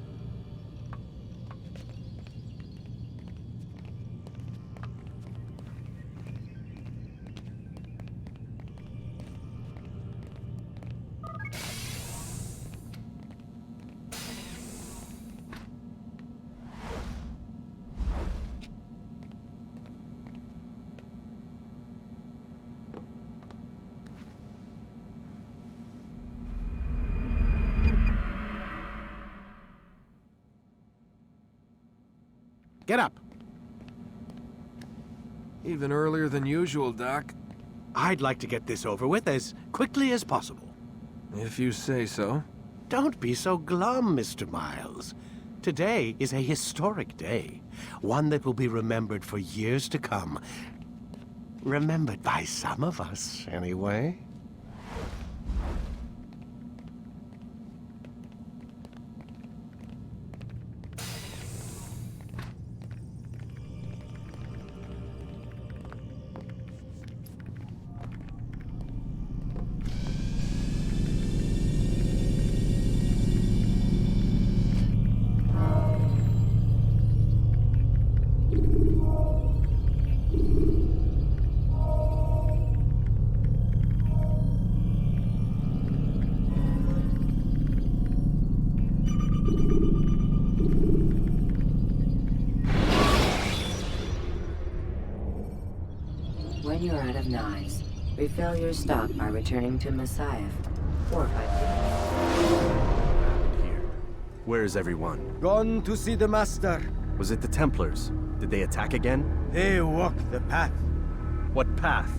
Get up. Even earlier than usual, Doc. I'd like to get this over with as quickly as possible. If you say so. Don't be so glum, Mr. Miles. Today is a historic day. One that will be remembered for years to come. Remembered by some of us, anyway. you're out of knives. Refill your stock by returning to Messiah. Or by... Where is everyone? Gone to see the Master. Was it the Templars? Did they attack again? They walk the path. What path?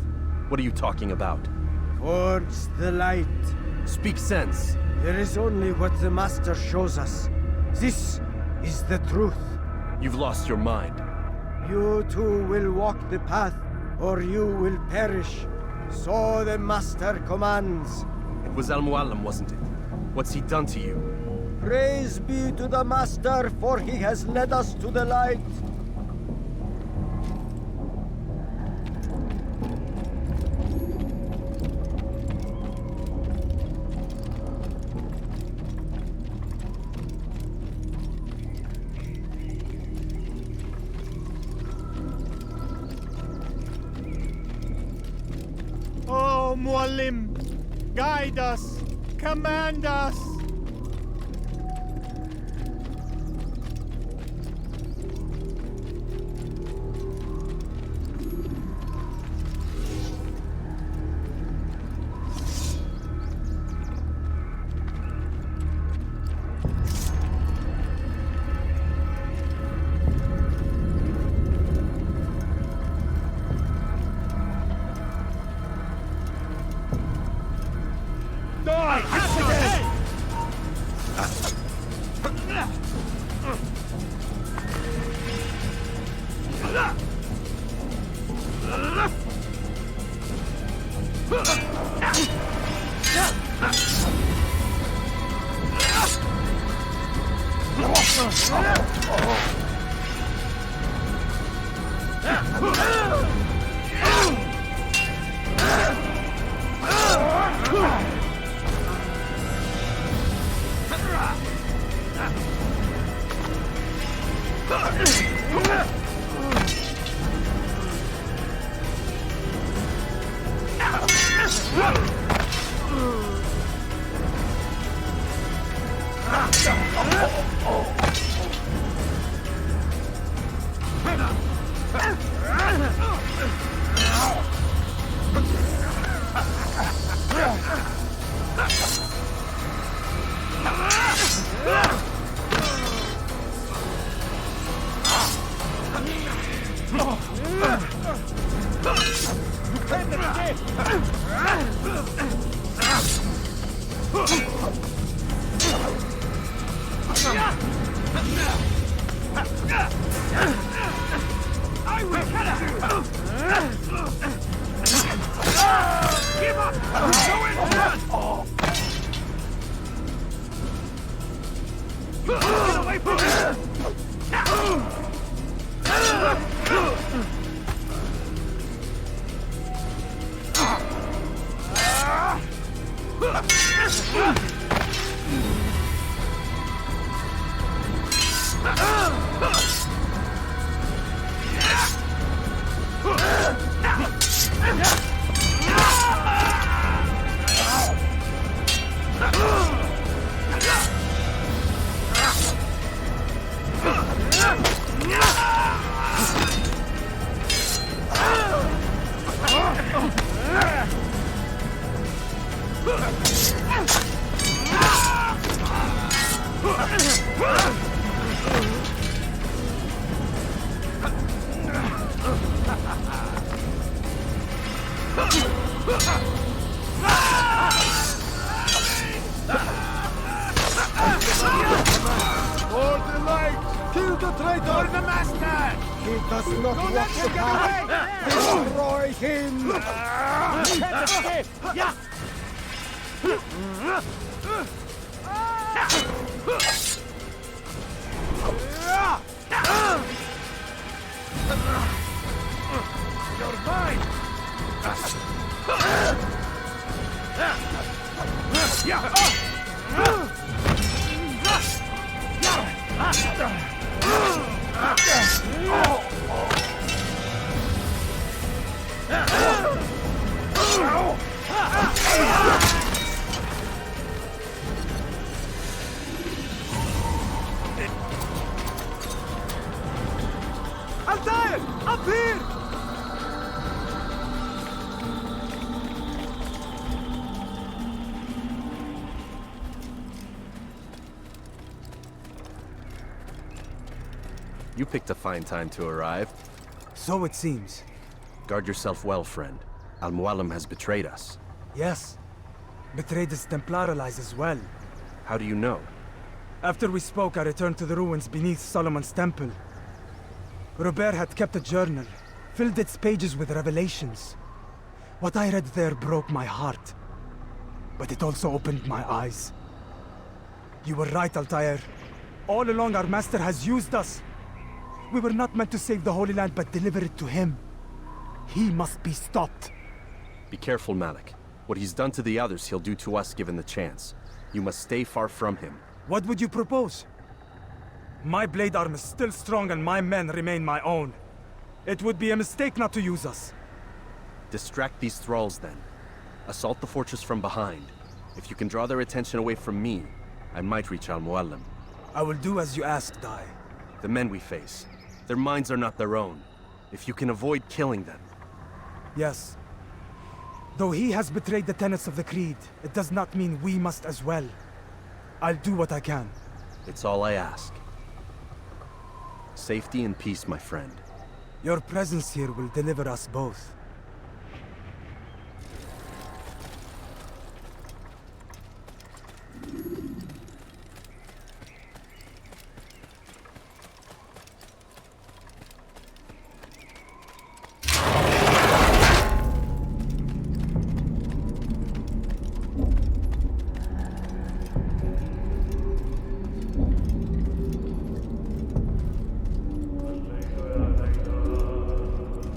What are you talking about? Towards the light. Speak sense. There is only what the Master shows us. This is the truth. You've lost your mind. You too will walk the path, or you will perish. So the Master commands. It was Al-Mualim, wasn't it? What's he done to you? Praise be to the Master, for he has led us to the light. Oh, Mualim, guide us, command us. You picked a fine time to arrive. So it seems. Guard yourself well, friend. Al-Mualim has betrayed us. Yes. Betrayed his Templar allies as well. How do you know? After we spoke, I returned to the ruins beneath Solomon's temple. Robert had kept a journal, filled its pages with revelations. What I read there broke my heart. But it also opened my eyes. You were right, Altair. All along our master has used us. We were not meant to save the Holy Land, but deliver it to him. He must be stopped. Be careful, Malik. What he's done to the others, he'll do to us given the chance. You must stay far from him. What would you propose? My blade arm is still strong and my men remain my own. It would be a mistake not to use us. Distract these thralls, then. Assault the fortress from behind. If you can draw their attention away from me, I might reach Al-Mualim. I will do as you ask, Dai. The men we face, their minds are not their own. If you can avoid killing them. Yes. Though he has betrayed the tenets of the Creed, it does not mean we must as well. I'll do what I can. It's all I ask. Safety and peace, my friend. Your presence here will deliver us both.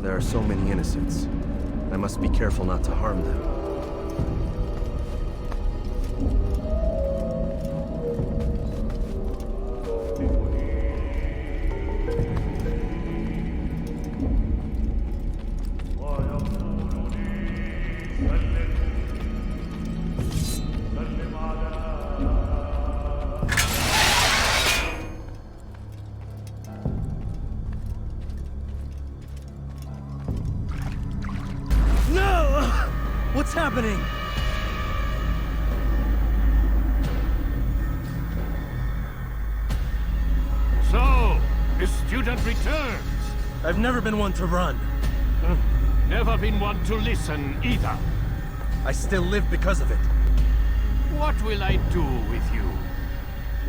There are so many innocents. I must be careful not to harm them. What's happening? So, the student returns. I've never been one to run. Never been one to listen either. I still live because of it. What will I do with you?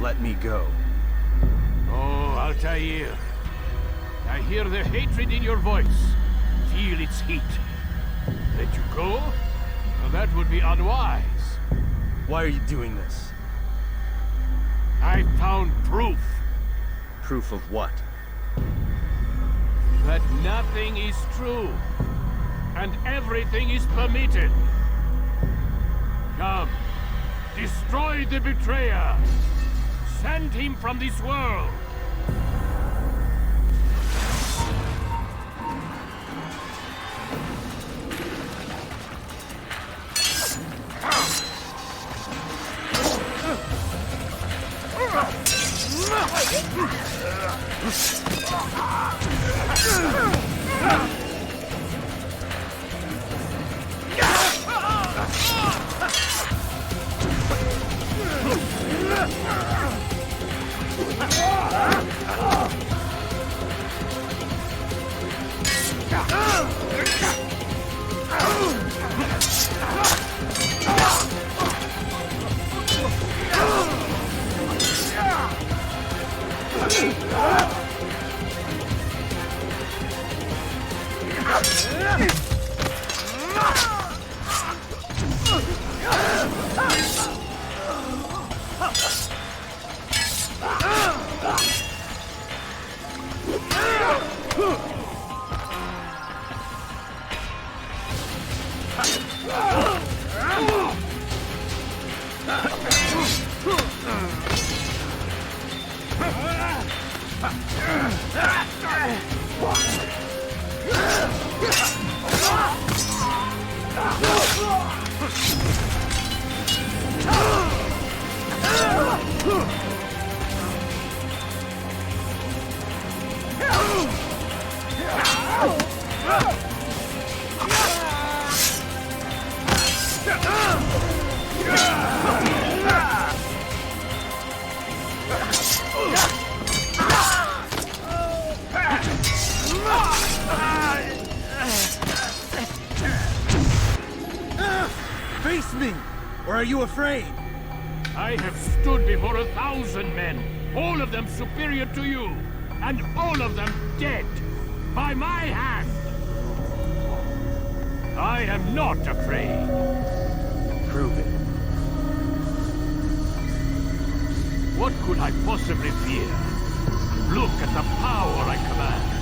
Let me go. Oh, Altair. I hear the hatred in your voice. Feel its heat. Let you go? Well, that would be unwise. Why are you doing this? I found proof. Proof of what? That nothing is true. And everything is permitted. Come. Destroy the betrayer. Send him from this world. Face me! Or are you afraid? I have stood before 1,000 men, all of them superior to you, and all of them dead, by my hand. I am not afraid. Prove it. What could I possibly fear? Look at the power I command.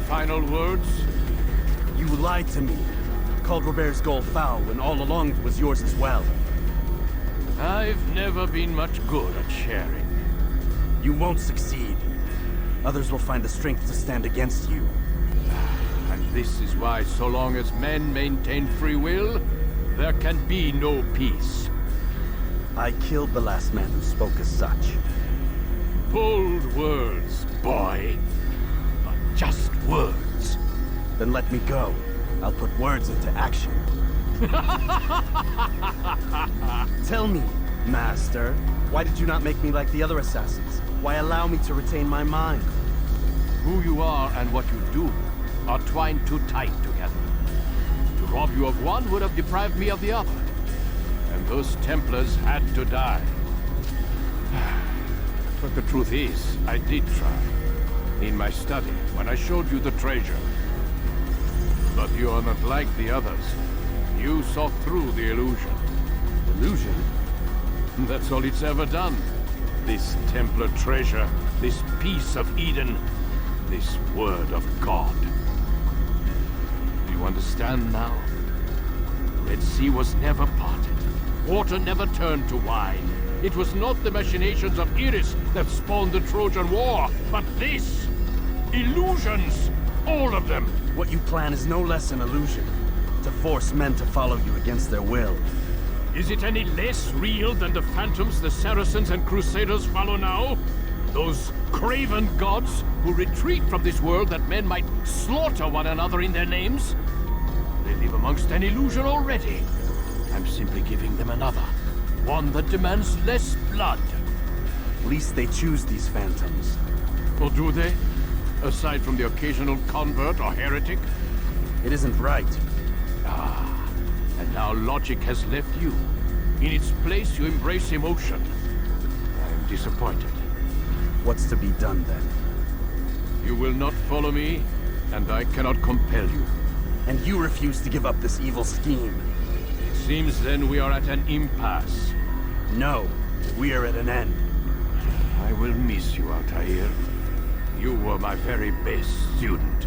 Final words? You lied to me. Called Robert's goal foul when all along it was yours as well. I've never been much good at sharing. You won't succeed. Others will find the strength to stand against you. And this is why, so long as men maintain free will, there can be no peace. I killed the last man who spoke as such. Bold words, boy. Just words. Then let me go. I'll put words into action. Tell me, Master, why did you not make me like the other assassins? Why allow me to retain my mind? Who you are and what you do are twined too tight together. To rob you of one would have deprived me of the other. And those Templars had to die. But the truth is, I did try. In my study, when I showed you the treasure. But you are not like the others. You saw through the illusion. Illusion? That's all it's ever done. This Templar treasure, this piece of Eden, this word of God. Do you understand now? The Red Sea was never parted. Water never turned to wine. It was not the machinations of Iris that spawned the Trojan War, but this! Illusions! All of them! What you plan is no less an illusion. To force men to follow you against their will. Is it any less real than the phantoms the Saracens and Crusaders follow now? Those craven gods who retreat from this world that men might slaughter one another in their names? They live amongst an illusion already. I'm simply giving them another. One that demands less blood. At least they choose these phantoms. Or do they? Aside from the occasional convert or heretic? It isn't right. Ah, and now logic has left you. In its place, you embrace emotion. I am disappointed. What's to be done, then? You will not follow me, and I cannot compel you. And you refuse to give up this evil scheme. It seems then we are at an impasse. No, we are at an end. I will miss you, Altair. You were my very best student.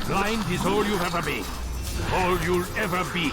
Blind is all you've ever been. All you'll ever be.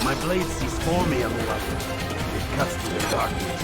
My blade sees for me on the left. It cuts through the darkness.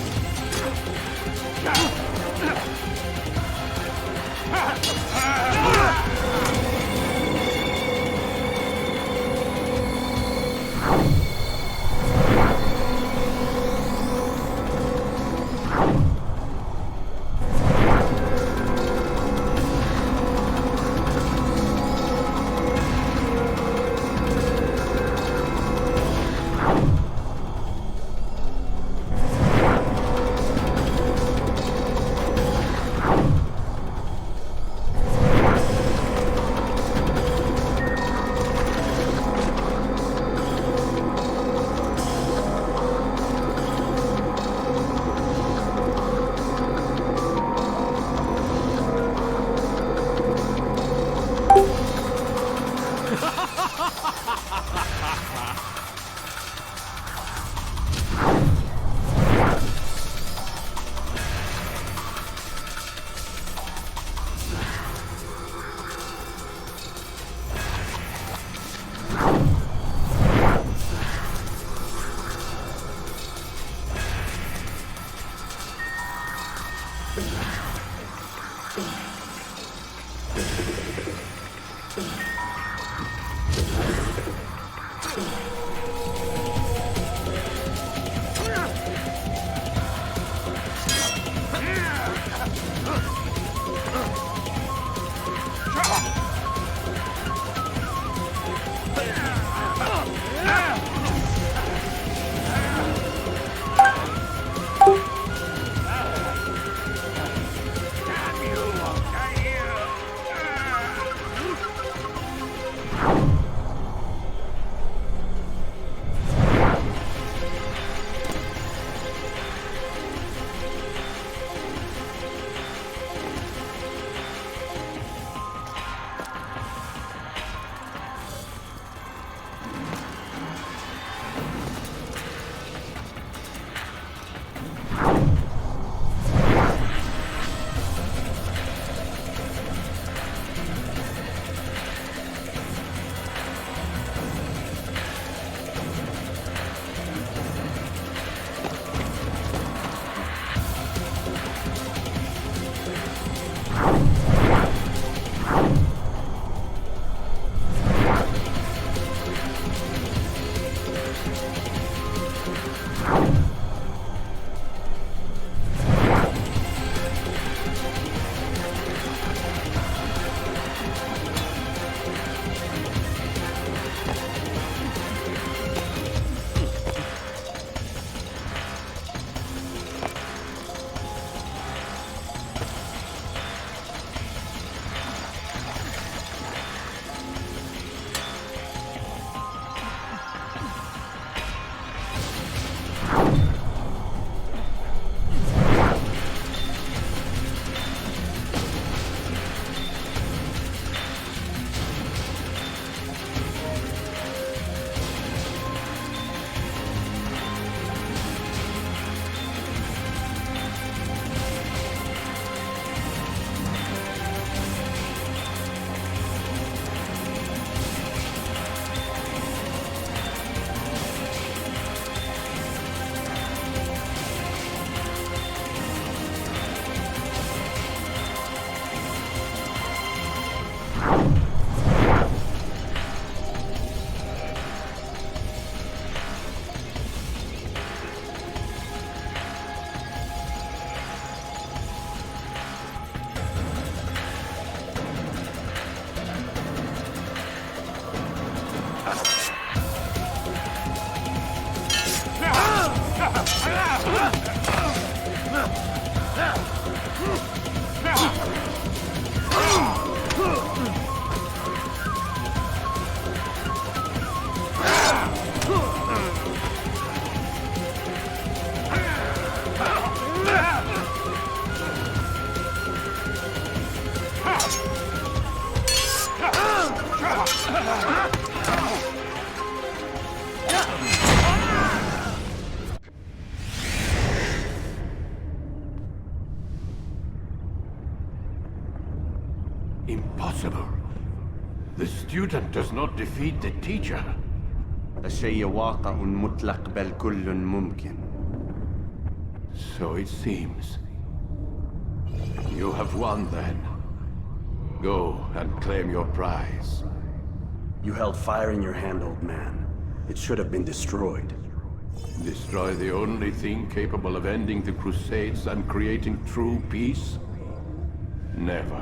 Impossible. The student does not defeat the teacher. الشيء واقع مطلق بل كل ممكن. So it seems. You have won then. Go and claim your prize. You held fire in your hand, old man. It should have been destroyed. Destroy the only thing capable of ending the Crusades and creating true peace? Never.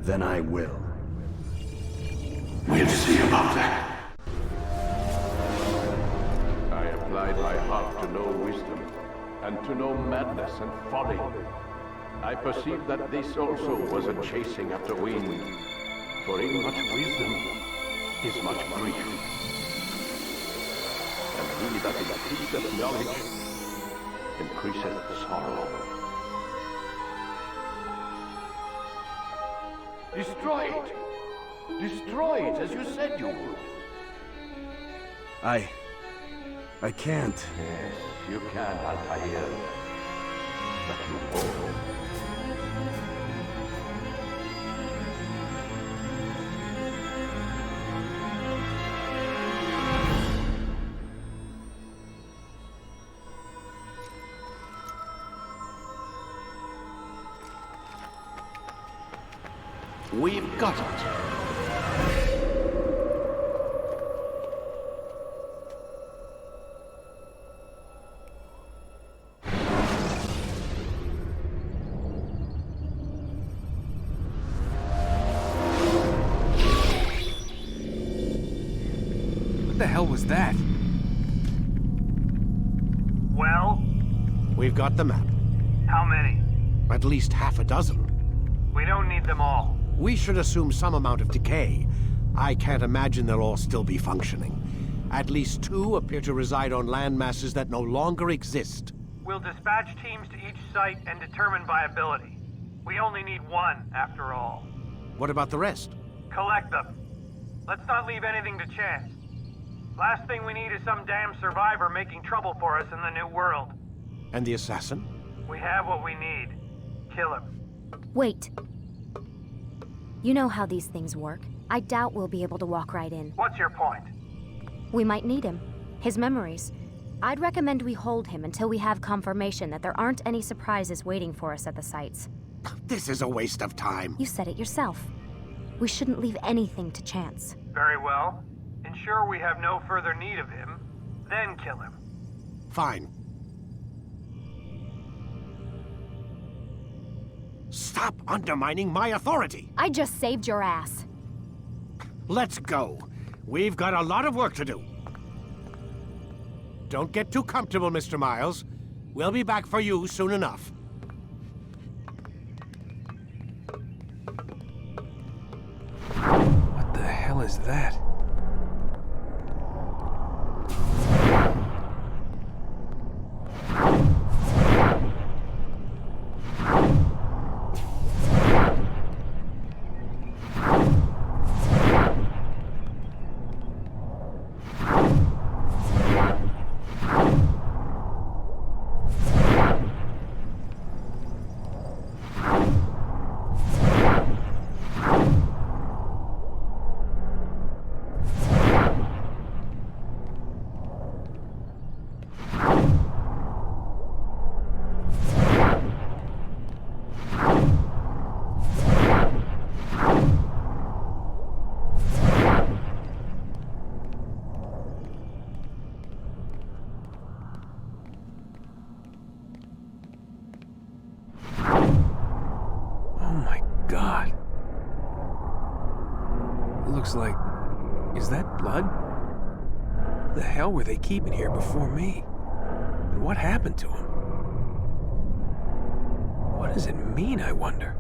Then I will. We'll see about that. I applied my heart to know wisdom, and to know madness and folly. I perceived that this also was a chasing after wind, for in much wisdom is much grief. And he that increaseth knowledge increaseth sorrow. Destroy it! Destroy it as you said you would. I can't. Yes, you can, Altair. But you won't. We've got it. What the hell was that? Well? We've got the map. How many? At least half a dozen. We don't need them all. We should assume some amount of decay. I can't imagine they'll all still be functioning. At least 2 appear to reside on land masses that no longer exist. We'll dispatch teams to each site and determine viability. We only need 1, after all. What about the rest? Collect them. Let's not leave anything to chance. Last thing we need is some damn survivor making trouble for us in the new world. And the assassin? We have what we need. Kill him. Wait. You know how these things work. I doubt we'll be able to walk right in. What's your point? We might need him. His memories. I'd recommend we hold him until we have confirmation that there aren't any surprises waiting for us at the sites. This is a waste of time. You said it yourself. We shouldn't leave anything to chance. Very well. Ensure we have no further need of him, then kill him. Fine. Stop undermining my authority! I just saved your ass. Let's go. We've got a lot of work to do. Don't get too comfortable, Mr. Miles. We'll be back for you soon enough. What the hell is that? Looks like... Is that blood? Who the hell were they keeping here before me? And what happened to him? What does it mean, I wonder?